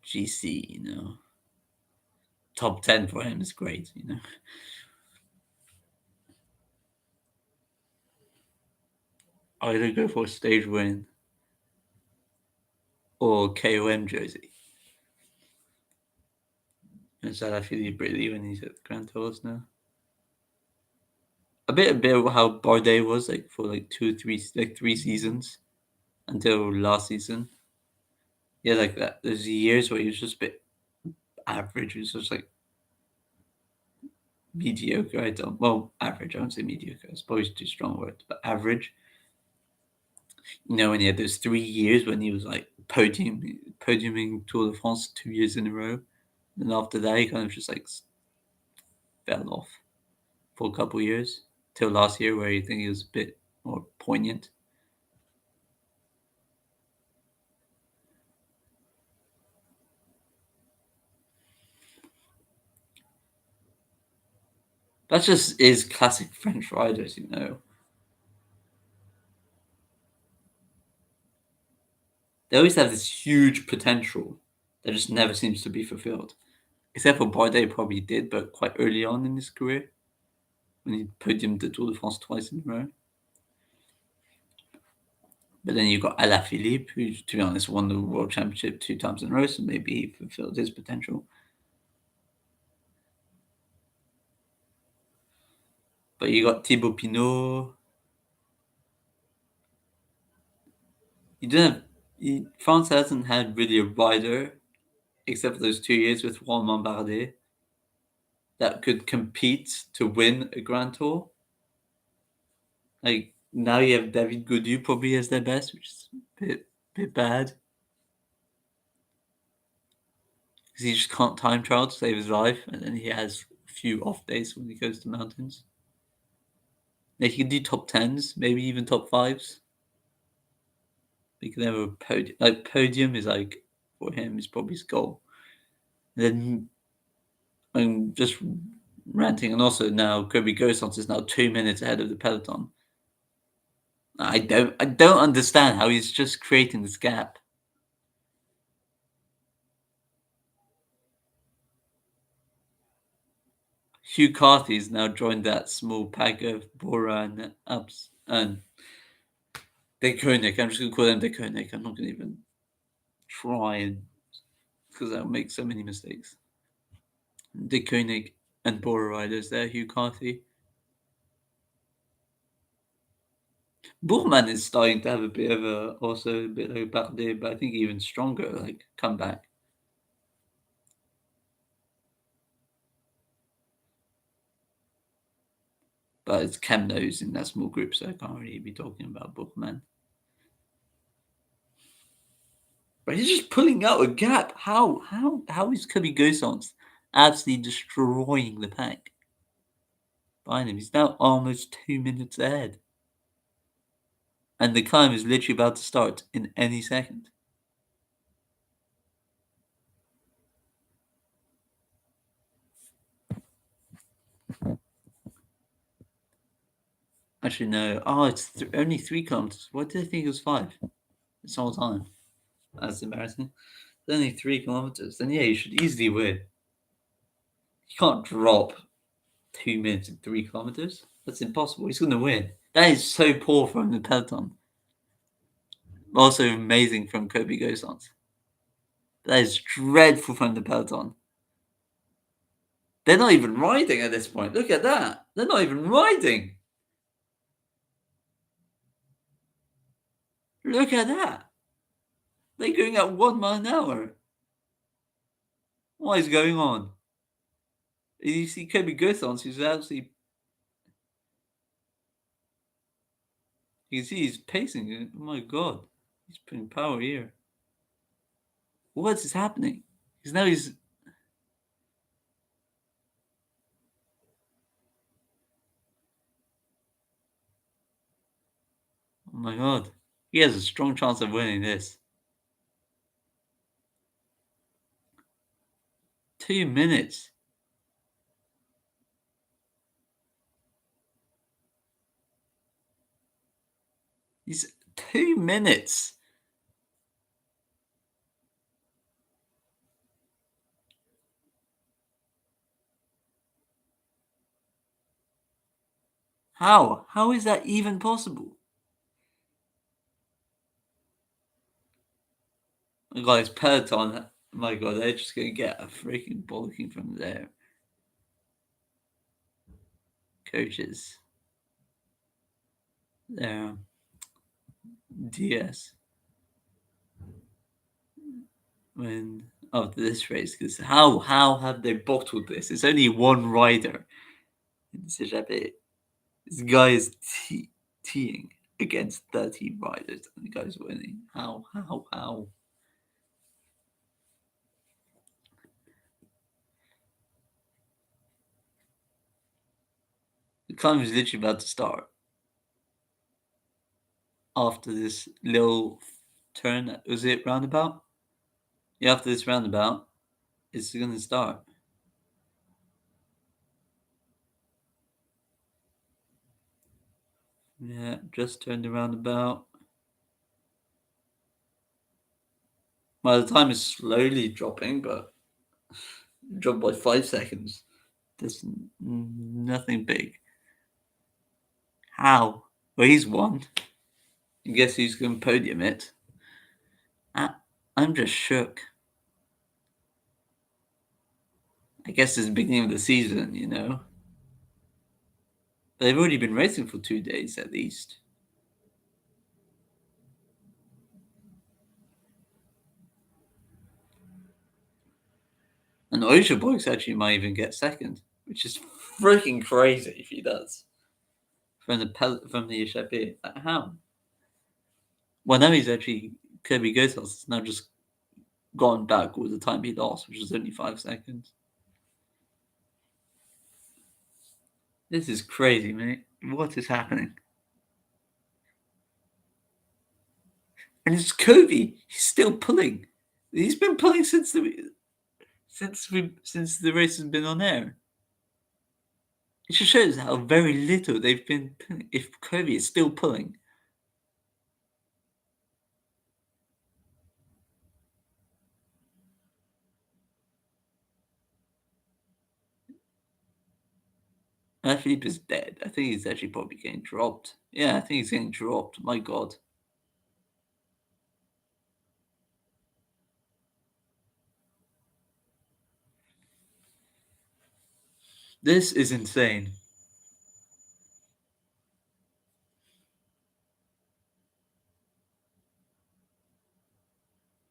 GC, top 10 for him is great. Either go for a stage win or KOM jersey. And so I feel he really when he's at Grand Tours now. A bit of how Bardet was like for like 3 seasons until last season. Yeah, like that. There's years where he was just a bit average. He was just like mediocre. I don't well average. I don't say mediocre. I suppose too strong words, but average. When he had those 3 years when he was like podiuming Tour de France 2 years in a row, and after that he kind of just like fell off for a couple years till last year where you think he was a bit more poignant. That just is classic French riders. They always have this huge potential that just never seems to be fulfilled. Except for Bardet probably did, but quite early on in his career when he podiumed the Tour de France twice in a row. But then you've got Alaphilippe, who, to be honest, won the world championship 2 times in a row, so maybe he fulfilled his potential. But you got Thibaut Pinot. You didn't. France hasn't had really a rider, except for those 2 years with Romain Bardet, that could compete to win a Grand Tour. Like now you have David Gaudu probably as their best, which is a bit bad because he just can't time trial to save his life, and then he has a few off days when he goes to mountains. Like he can do top tens, maybe even top fives. He can have a podium. Like podium is like for him is probably his goal. And then I'm just ranting, and also now Kobe Gosant is now 2 minutes ahead of the peloton. I don't understand how he's just creating this gap. Hugh Carthy's now joined that small pack of Bora and Ups and De Koenig. I'm just gonna call them De Koenig. I'm not gonna even try and because I'll make so many mistakes. De Koenig and Bora riders there, Hugh Carthy. Bourman is starting to have a bit of also a bit like Bardet, but I think even stronger, like comeback. But it's Kemno's in that small group, so I can't really be talking about Bourman. But he's just pulling out a gap. How is Kobe Gosant absolutely destroying the pack behind him? He's now almost 2 minutes ahead. And the climb is literally about to start in any second. Actually, no. Oh, it's only 3 kilometers. What did I think it was 5? This whole time. That's embarrassing. It's only 3 kilometers. Then yeah, you should easily win. You can't drop 2 minutes in 3 kilometers. That's impossible. He's gonna win. That is so poor from the peloton. Also amazing from Kobe Gosant. That is dreadful from the peloton. They're not even riding at this point. Look at that. They're not even riding. Look at that. They're going at 1 mile an hour. What is going on? You see Kobe Gosant, who's actually. You can see he's pacing. Oh my god. He's putting power here. What is happening? Because now he's. Oh my god. He has a strong chance of winning this. 2 minutes. He's 2 minutes. How? How is that even possible? My god, it's Peloton. My god, they're just gonna get a freaking bollocking from their coaches. Their DS. When after this race, because how have they bottled this? It's only one rider in Sejabé. This guy is teeing against 30 riders, and the guy's winning. How? The climb is literally about to start after this little turn. Was it roundabout? Yeah, after this roundabout, it's gonna start. Yeah, just turned the roundabout. Well, the time is slowly dropping, but dropped by 5 seconds. There's nothing big. How? Well, he's won. And guess who's going to podium it? I, I'm just shook. I guess it's the beginning of the season, you know. But they've already been racing for 2 days at least. And Oceanbox actually might even get second, which is freaking crazy if he does. From the Echappée. Like, how? Well, now he's actually Kirby Gosels has now just gone back with the time he lost, which was only 5 seconds. This is crazy, mate. What is happening? And it's Kobe. He's still pulling. He's been pulling since the race has been on air. It just shows how very little they've been pulling. If Kobe is still pulling, Philippe is dead. I think he's actually probably getting dropped. Yeah, I think he's getting dropped. My God. This is insane.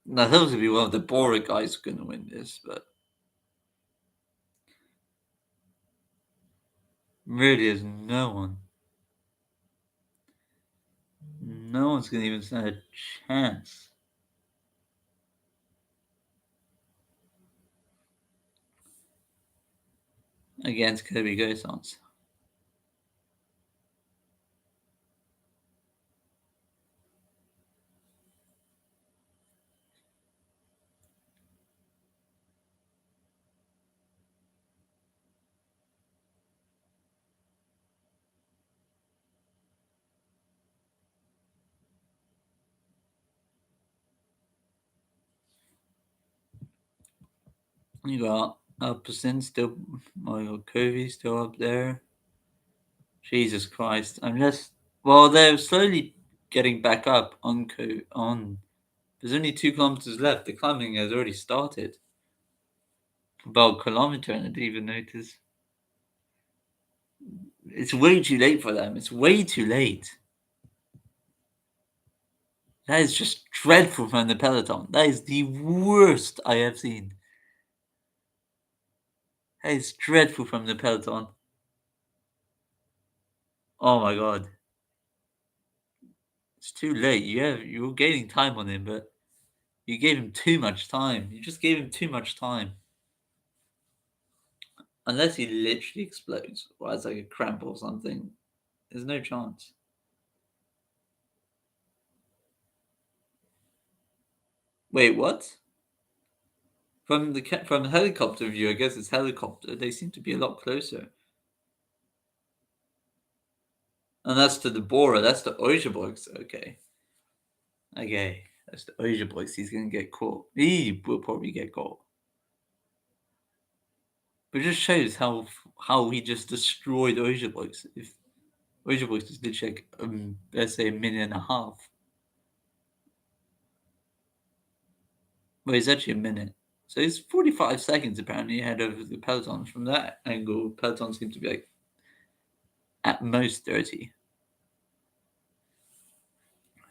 Now, those would be one of the Bora guys going to win this, but really, there's no one. No one's going to even stand a chance against Kirby Gosons. You got Alpecin still, you got Kobe still up there. Jesus Christ! Well, they're slowly getting back up on. There's only 2 kilometers left. The climbing has already started. About a kilometer, and I didn't even notice. It's way too late for them. It's way too late. That is just dreadful from the peloton. That is the worst I have seen. That is dreadful from the peloton. Oh my god. It's too late. You're gaining time on him, but you gave him too much time. You just gave him too much time. Unless he literally explodes or has like a cramp or something, there's no chance. Wait, what? From the helicopter view, I guess it's helicopter. They seem to be a lot closer. And that's to the Bora. That's the Oceanbox. Okay. Okay. That's the Oceanbox. He's gonna get caught. He will probably get caught. But it just shows how he just destroyed Oceanbox. If Oceanbox is literally like let's say a minute and a half. Well, it's actually a minute. So it's 45 seconds apparently ahead of the Peloton. From that angle, Peloton seems to be like at most 30.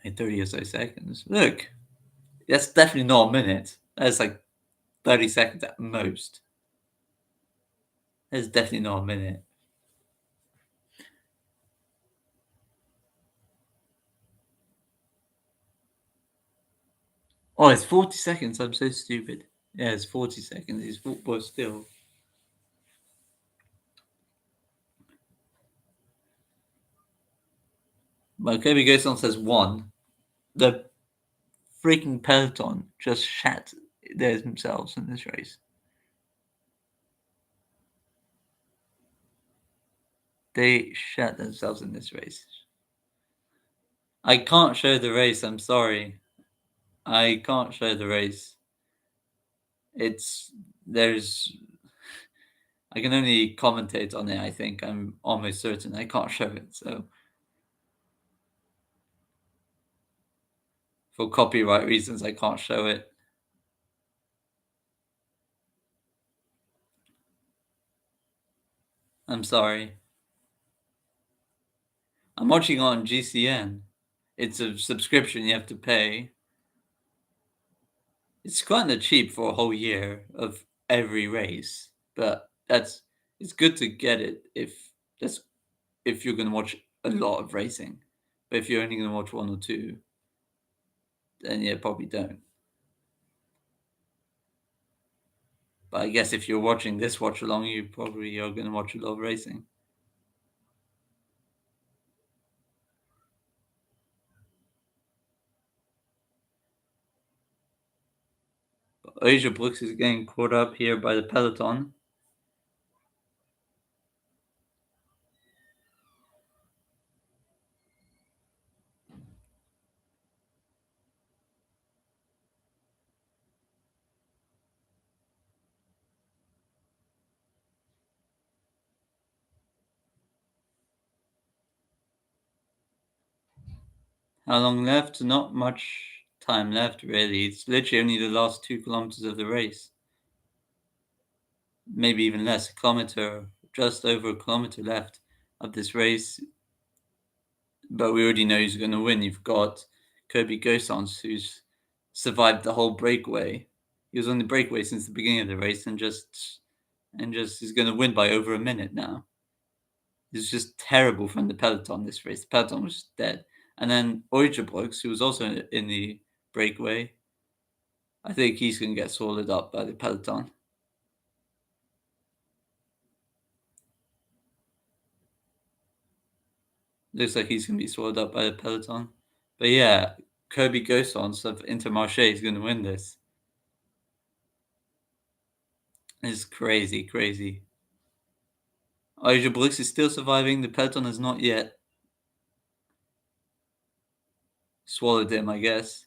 Like 30 or so seconds. Look, that's definitely not a minute. That's like 30 seconds at most. That's definitely not a minute. Oh, it's 40 seconds. I'm so stupid. Yeah, it's 40 seconds. It's football still. But Kobe Goson says one. The freaking Peloton just shat themselves in this race. They shat themselves in this race. I can't show the race. I'm sorry. I can't show the race. It's there's. I can only commentate on it. I think I'm almost certain I can't show it. So For copyright reasons, I can't show it. I'm sorry. I'm watching on GCN. It's a subscription you have to pay. It's kind of cheap for a whole year of every race, but it's good to get it that's if you're gonna watch a lot of racing. But if you're only gonna watch one or two, then yeah, probably don't. But I guess if you're watching this watch along, you probably are gonna watch a lot of racing. But Asia Brooks is getting caught up here by the peloton. How long left? Not much time left, really. It's literally only the last 2 kilometers of the race. Maybe even less, a kilometer, just over a kilometer left of this race. But we already know who's going to win. You've got Kobe Gosens, who's survived the whole breakaway. He was on the breakaway since the beginning of the race, and just is going to win by over a minute now. It's just terrible from the peloton this race. The peloton was dead. And then Brooks, who was also in the breakaway, I think he's going to get swallowed up by the peloton. Looks like he's going to be swallowed up by the peloton. But yeah, Kobe Gosens of Intermarché is going to win this. It's crazy, crazy. Brooks is still surviving. The peloton has not yet swallowed him, I guess.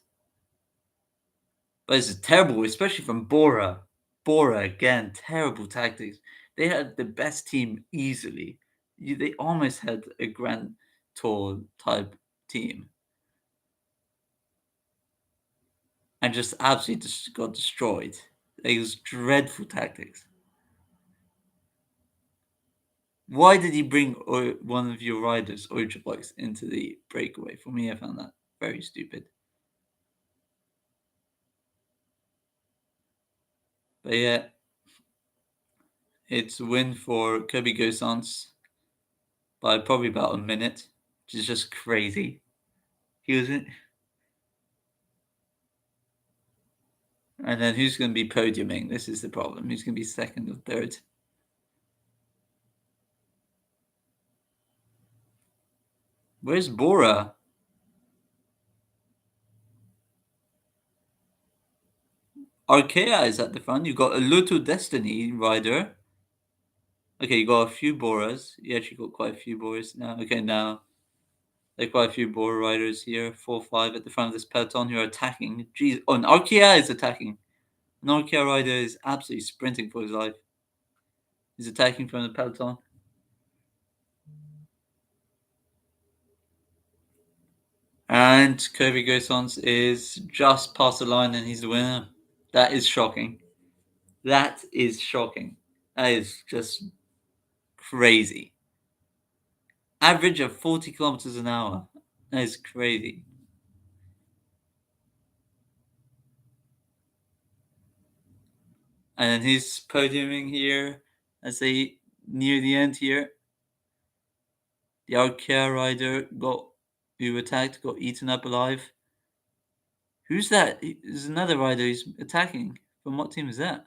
But it's terrible, especially from Bora. Bora, again, terrible tactics. They had the best team easily. They almost had a Grand Tour type team. And just absolutely just got destroyed. It was dreadful tactics. Why did he bring one of your riders, Oitrabikes, into the breakaway? For me, I found that very stupid. But yeah, it's a win for Kobe Gosens by probably about a minute, which is just crazy. He was in, and then who's going to be podiuming? This is the problem. Who's going to be second or third? Where's Bora? Arkea is at the front. You've got a Lotto Destiny rider. Okay, you got a few Boras. You actually got quite a few Boras now. Okay, now there are quite a few Bora riders here. 4-5 at the front of this peloton who are attacking. Jeez. Oh, and Arkea is attacking. An Arkea rider is absolutely sprinting for his life. He's attacking from the peloton. And Kobe Gosens is just past the line and he's the winner. That is shocking. That is shocking. That is just crazy. Average of 40 kilometers an hour. That is crazy. And then he's podiuming here as they near the end here. The Arkea rider who attacked got eaten up alive. Who's that? There's another rider who's attacking. From what team is that?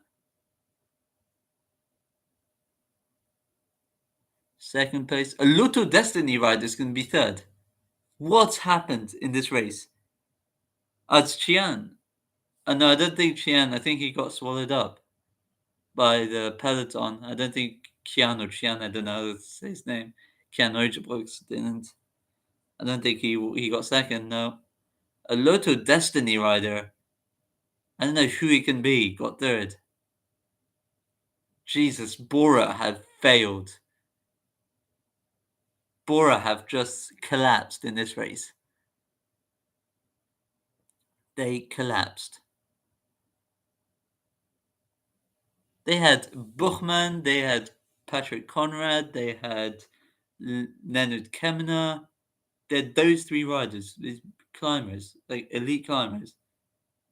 Second place. A Lotto Destiny rider is going to be third. What's happened in this race? It's Chian. No, I don't think Chian. I think he got swallowed up by the peloton. I don't think Chian or Chian. I don't know how to say his name. Chian Oijabrugs didn't. I don't think he got second. No, a Lotto Destiny rider. I don't know who he can be. Got third. Jesus, Bora have failed. Bora have just collapsed in this race. they collapsed. They had Buchmann, they had Patrick Conrad, they had Leonard Kemner. They had those three riders, these climbers, like elite climbers,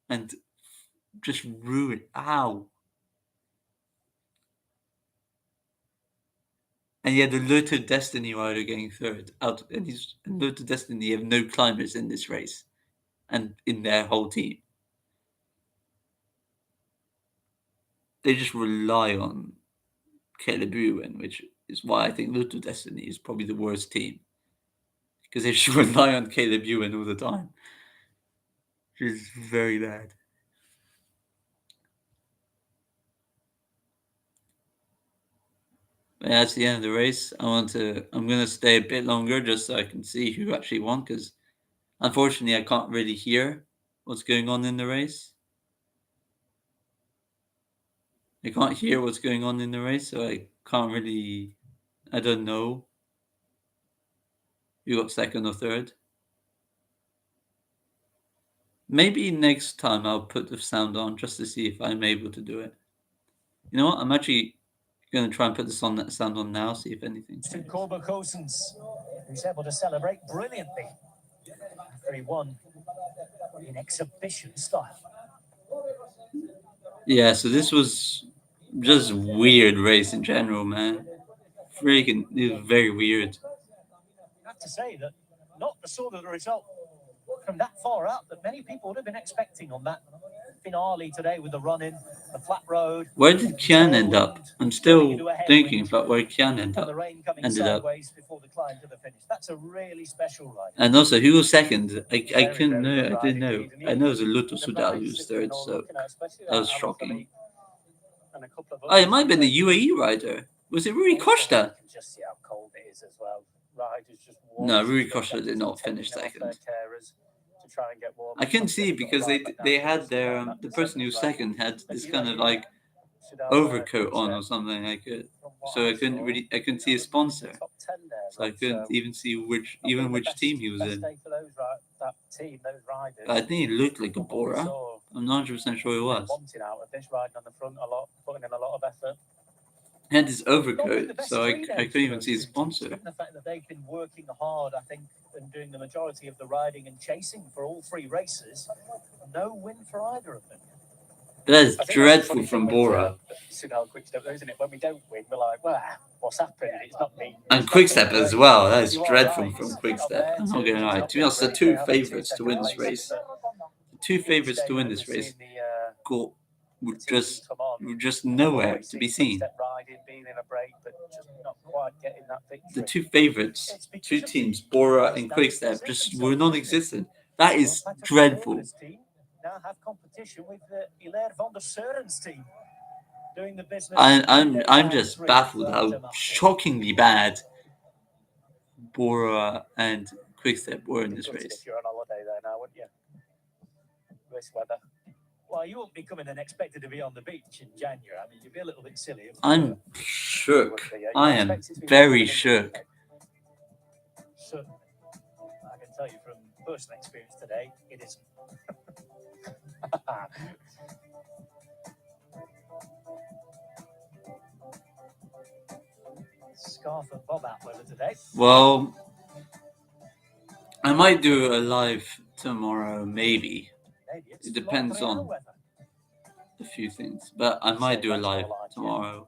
and just ruined. Ow! And you had the Lotto Destiny rider getting third out, and he's Lotto Destiny have no climbers in this race, and in their whole team, they just rely on Caleb Ewan, which is why I think Lotto Destiny is probably the worst team because they just rely on Caleb Ewan all the time, which is very bad. But yeah, that's the end of the race. I'm gonna stay a bit longer just so I can see who actually won because unfortunately I can't really hear what's going on in the race. I can't hear what's going on in the race, so I can't really. I don't know who got second or third. Maybe next time I'll put the sound on just to see if I'm able to do it. You know what? I'm actually going to try and put this on that sound on now, see if anything. Corber Cousins, who's able to celebrate brilliantly after he won in exhibition style. Yeah, so this was just weird race in general, man. Freaking, it was very weird. I have to say that not the sort of result from that far out that many people would have been expecting on that finale today with the run-in, the flat road. Where did Kian end up? I'm still thinking about where Kian ended up. Before the climb to the finish. That's a really special ride. And also, who was second? I couldn't know. I didn't know. I know it was a Lotto Sudal who was third, so that was shocking. Oh, it might have been the UAE rider. Was it Rui Costa? Just see how cold it is as well. No, Rui Costa did not finish second. I couldn't see because they had their the person who was second had this kind of like overcoat on or something like it, so I couldn't see a sponsor, so I couldn't even see which team he was in. I think he looked like a Bora. I'm not 100% sure he was. He had this overcoat, so I couldn't even see his sponsor. The fact that they've been working hard, I think, and doing the majority of the riding and chasing for all three races, no win for either of them. That is dreadful from Bora. Quickstep, isn't it? When we don't win, we're like, well, what's happened? It's not me. And Quickstep as well. That is dreadful from Quickstep. I'm not gonna lie. To be honest, the two favourites to win this race. Were just nowhere to be seen. The two favourites, two teams, Bora and Quickstep, just were non-existent. That is dreadful. Now have competition with Hilaire van der Seuren's team doing the business. I'm just baffled how shockingly bad Bora and Quickstep were in this race. If you're on holiday there now, wouldn't you? This weather. Well, you won't be coming and expected to be on the beach in January. I mean, you'd be a little bit silly. I'm shook. I am very shook. So, I can tell you from personal experience today, it isn't. Scarf and bob out weather today. Well, I might do a live tomorrow, maybe. It depends on a few things, but I might do a live tomorrow.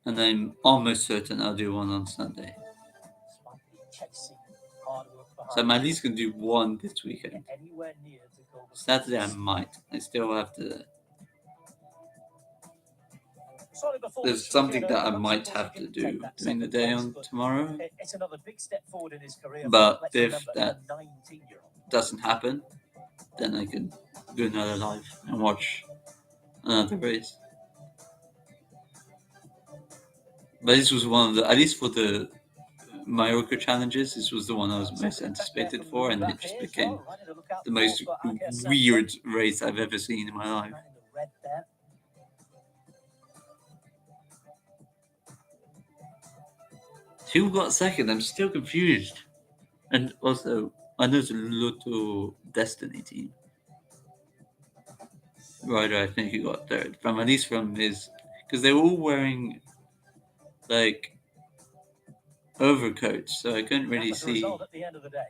And I'm almost certain I'll do one on Sunday. So I'm at least going to do one this weekend. Saturday I might. I still have to... There's something that I might have to do during the day on tomorrow. But if that doesn't happen, then I can do another live and watch another race. But this was one of the, at least for the Mallorca challenges, this was the one I was most anticipated for, and it just became the most weird race I've ever seen in my life. Who got second? I'm still confused. And also, I know it's a Lotto Destiny team. Rider, I think he got third. From at least from his, because they were all wearing like overcoats, so I couldn't That really was the see. result at the end of the day.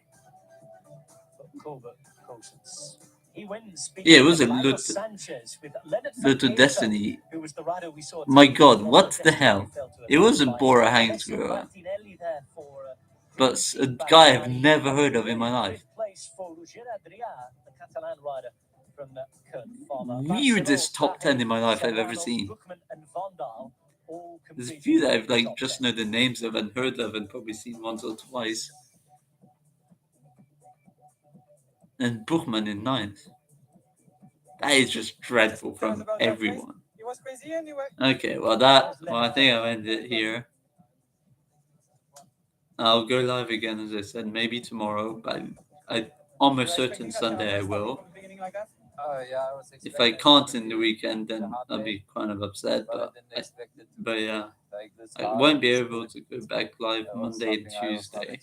But Colbert Cousins. He wins. Yeah, it was a Mario Lotto Sanchez with Leonard Fajita, Destiny. who was the rider we saw. My taking God, the what the Destiny, hell? who fell to the It wasn't final Bora fight. Hansgrohe, Alessio Martinelli there for but a guy I've never heard of in my life. Place for Ruggero Adria, the Catalan rider from Kurt Farmer. Weirdest top 10 in my life I've ever seen. Buchmann and Van Dahl all There's a competing few that in I've the like top just 10. know the names of and heard of and probably seen once or twice. And Buchmann in ninth. That is just dreadful from everyone. It was crazy anyway. Okay, well I think I'll end it here. I'll go live again, as I said, maybe tomorrow, but I almost certain Sunday I will. Yeah, I was If I can't in the weekend, then I'll be kind of upset. But yeah, I won't be able to go back live Monday and Tuesday.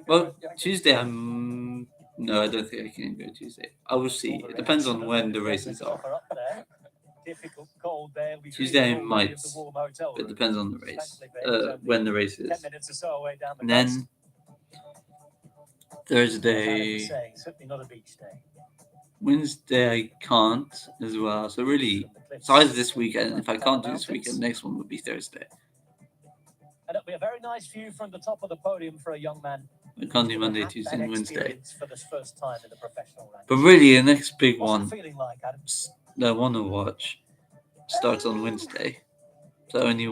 Well, Tuesday no, I don't think I can go Tuesday. I will see. It depends on when the races are. Difficult cold there. Tuesday I might, but it depends on the race. When the race is. 10 minutes or so away down the And then coast. Thursday, Certainly not a beach day. Wednesday I can't as well. So really, besides this weekend, if I can't do this weekend, next one would be Thursday. And it'll be a very nice view from the top of the podium for a young man. I can't do Monday, Tuesday, and Wednesday. For the first time in the professional ranks. But really, the next big What's it one feeling like, Adam? that I want to watch starts on Wednesday. So I only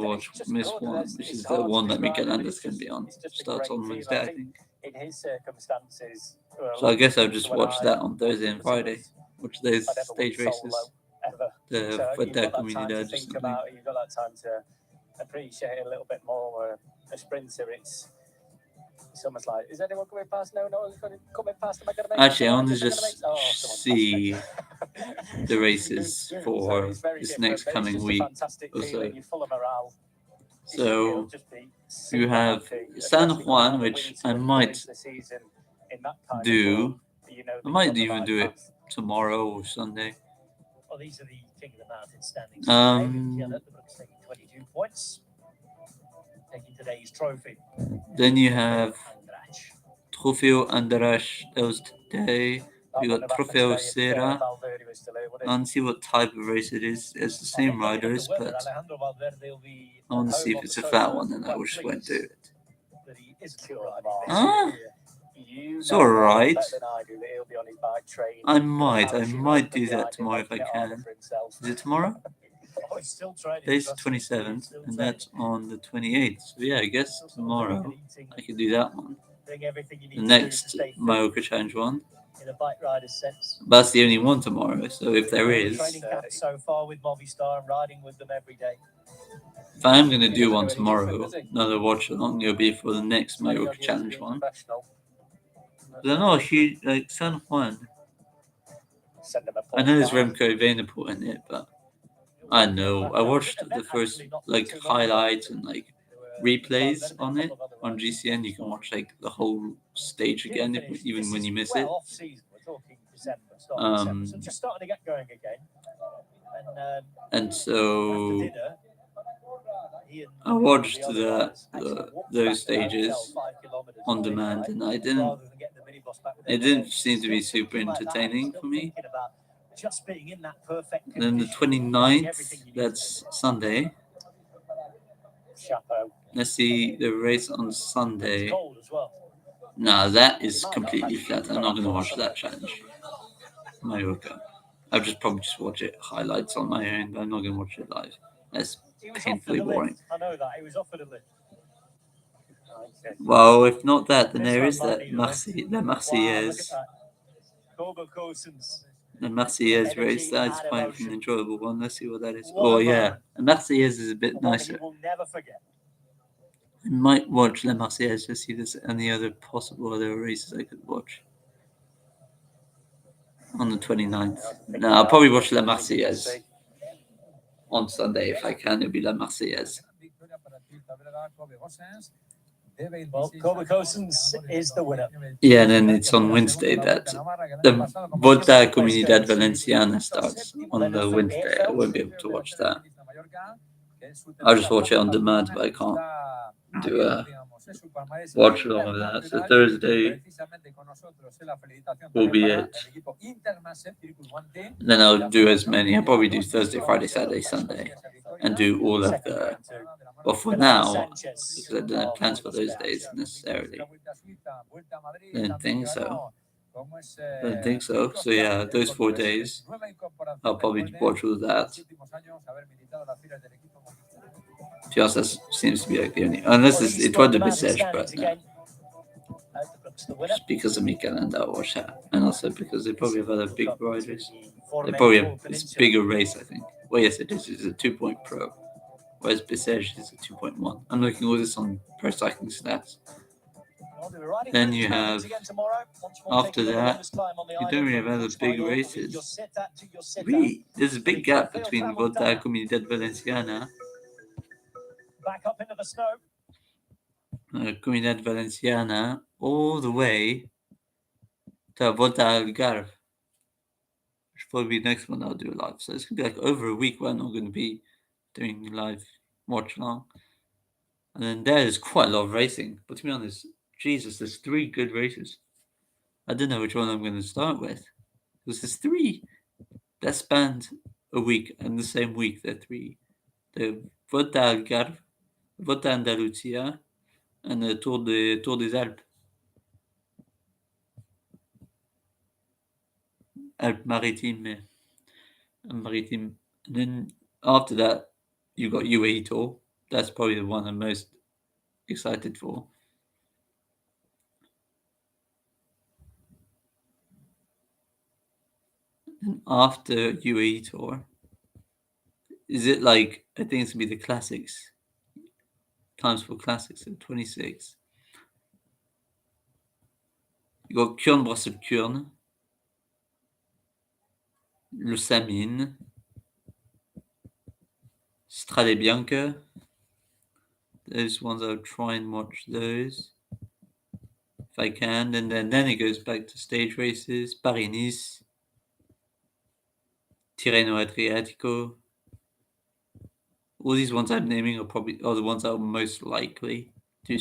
miss one, which is the one that Miguel Anders can be on. Starts on Wednesday, I think. In his circumstances. So I guess I'll just watch that on Thursday and Friday. Watch those stage races. The Fedda Comunidad. You've got that time to appreciate it a little bit more. A sprinter, it's almost like, is anyone coming past? No, coming past. Am I gonna make Actually, it? I want to just see the races for this next coming week or so. So you have San Juan, which I might do. I might even do it tomorrow or Sunday. Well, these are the King of the Mountain standings. Taking 22 points. Taking today's trophy. Then you have Trofeo Andarash, that was today. We got Trofeo Serra. I want to see what type of race it is. It's the same riders, but I want to see if it's a fat one, and I just won't do it. Huh? It's alright. I might do that tomorrow if I can. Is it tomorrow? Today's the 27th, and that's on the 28th. So yeah, I guess tomorrow I could do that one. The next Mallorca Challenge one. In a bike rider's sense. But that's the only one tomorrow, so if there is, Training camp so far with Movistar and riding with them every day. if I am going to do one tomorrow, another watch along, it'll be for the next Mallorca Challenge one. But I know like San Juan. I know there's Remco Evenepoel in it, but I know. I watched the first like highlights and like replays on it on GCN. You can watch like the whole stage again, even when you miss it. Just starting to get going again. And so I watched those stages on demand, and it didn't seem to be super entertaining for me. And then the 29th, that's Sunday. Let's see the race on Sunday. Nah, that is completely flat. I'm not going to watch that challenge. Mallorca. I'll probably just watch it highlights on my own, but I'm not going to watch it live. That's painfully boring. I know that. He was offered a lift. Well, if not that, then there is that La Marseillaise. The Marseillaise race, that's quite an enjoyable one. Let's see what that is. Oh, yeah. The Marseillaise is a bit nicer. I might watch La Marseillaise to see if there's any other possible other races I could watch. On the 29th. No, I'll probably watch La Marseillaise on Sunday if I can. It'll be La Marseillaise. Well, Kobe Cousins is the winner. Yeah, then it's on Wednesday that the Volta Comunidad Valenciana starts on the Wednesday. I won't be able to watch that. I'll just watch it on demand, but I can't do a watch along of that. So Thursday will be it. Then I'll do as many. I'll probably do Thursday, Friday, Saturday, Sunday, and do all of the. But for now, because I don't have plans for those days necessarily, I don't think so. I don't think so. So yeah, those 4 days, I'll probably watch all of that. Just that seems to be like the only, unless it was a Bessèges, but no. Just because of Mikel and I'll watch that, and also because they probably have other big riders. They probably have it's bigger race, I think. Well, yes, it is. It's a 2 Pro, whereas Bessèges is a 2.1. I'm looking all this on Pro Cycling Stats. Then you have, after that, you don't really have other big races. Really, there's a big gap between Volta Comunidad Valenciana, Back up into the snow. Comunidad Valenciana, all the way to Volta Algarve, which will probably be the next one I'll do live. So it's gonna be like over a week where I'm not going to be doing live watch along. And then there's quite a lot of racing. But to be honest, Jesus, there's 3 good races. I don't know which one I'm going to start with. Because there's 3 that spanned a week, and the same week there are 3. The Volta Algarve, Volta Andalucía, and the Tour des Alpes. Alpes Maritimes. Maritime. And then after that, you got UAE Tour. That's probably the one I'm most excited for. And after UAE Tour, is it like, I think it's going to be the classics. Times for classics at 26. You got Kuurne Brussels Kuurne, Le Samyn, Strade Bianche. Those ones I'll try and watch those if I can. And then it goes back to stage races, Paris-Nice, Tirreno Adriatico. All these ones I'm naming are the ones I'm most likely to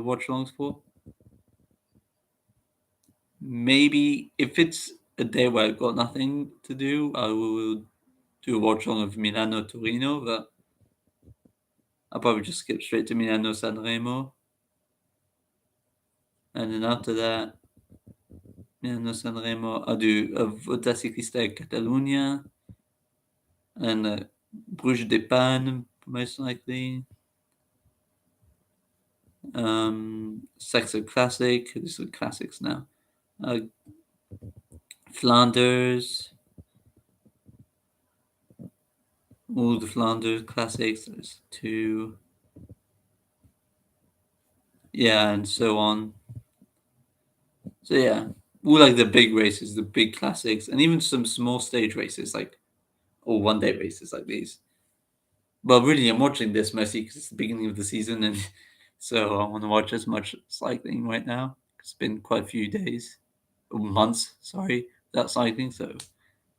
watch alongs for. Maybe if it's a day where I've got nothing to do, I will do a watch along of Milano Torino, but I'll probably just skip straight to Milano Sanremo. And then after that, Milano Sanremo, I'll do a Volta Ciclista Catalunya and Bruges de Panne, most likely. Saxo Classic, these are classics now. Flanders, all the Flanders classics, there's 2. Yeah, and so on. So yeah, all like the big races, the big classics, and even some small stage races or 1-day races like these. But really, I'm watching this mostly because it's the beginning of the season, and so I want to watch as much cycling right now. It's been quite a few days, or months, sorry, without cycling, so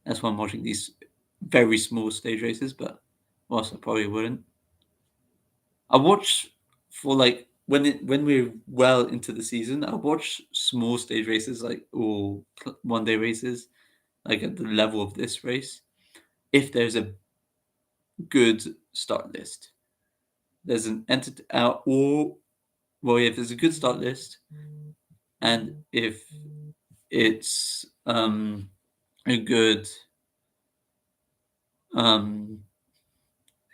that's why I'm watching these very small stage races, but else I probably wouldn't. I watch for when we're well into the season, I watch small stage races or 1-day races, like at the level of this race. If there's a good start list, there's an entity out, if there's a good start list, and if it's a good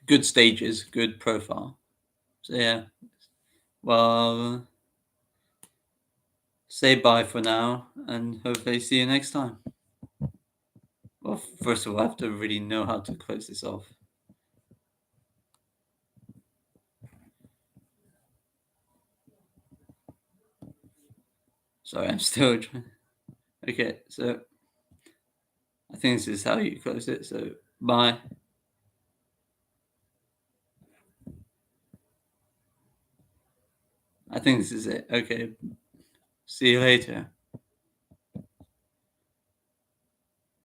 good stages, good profile. So yeah, well, say bye for now, and hopefully see you next time. Well, first of all, I have to really know how to close this off. Sorry, I'm still trying. Okay, so I think this is how you close it. So bye. I think this is it. Okay. See you later.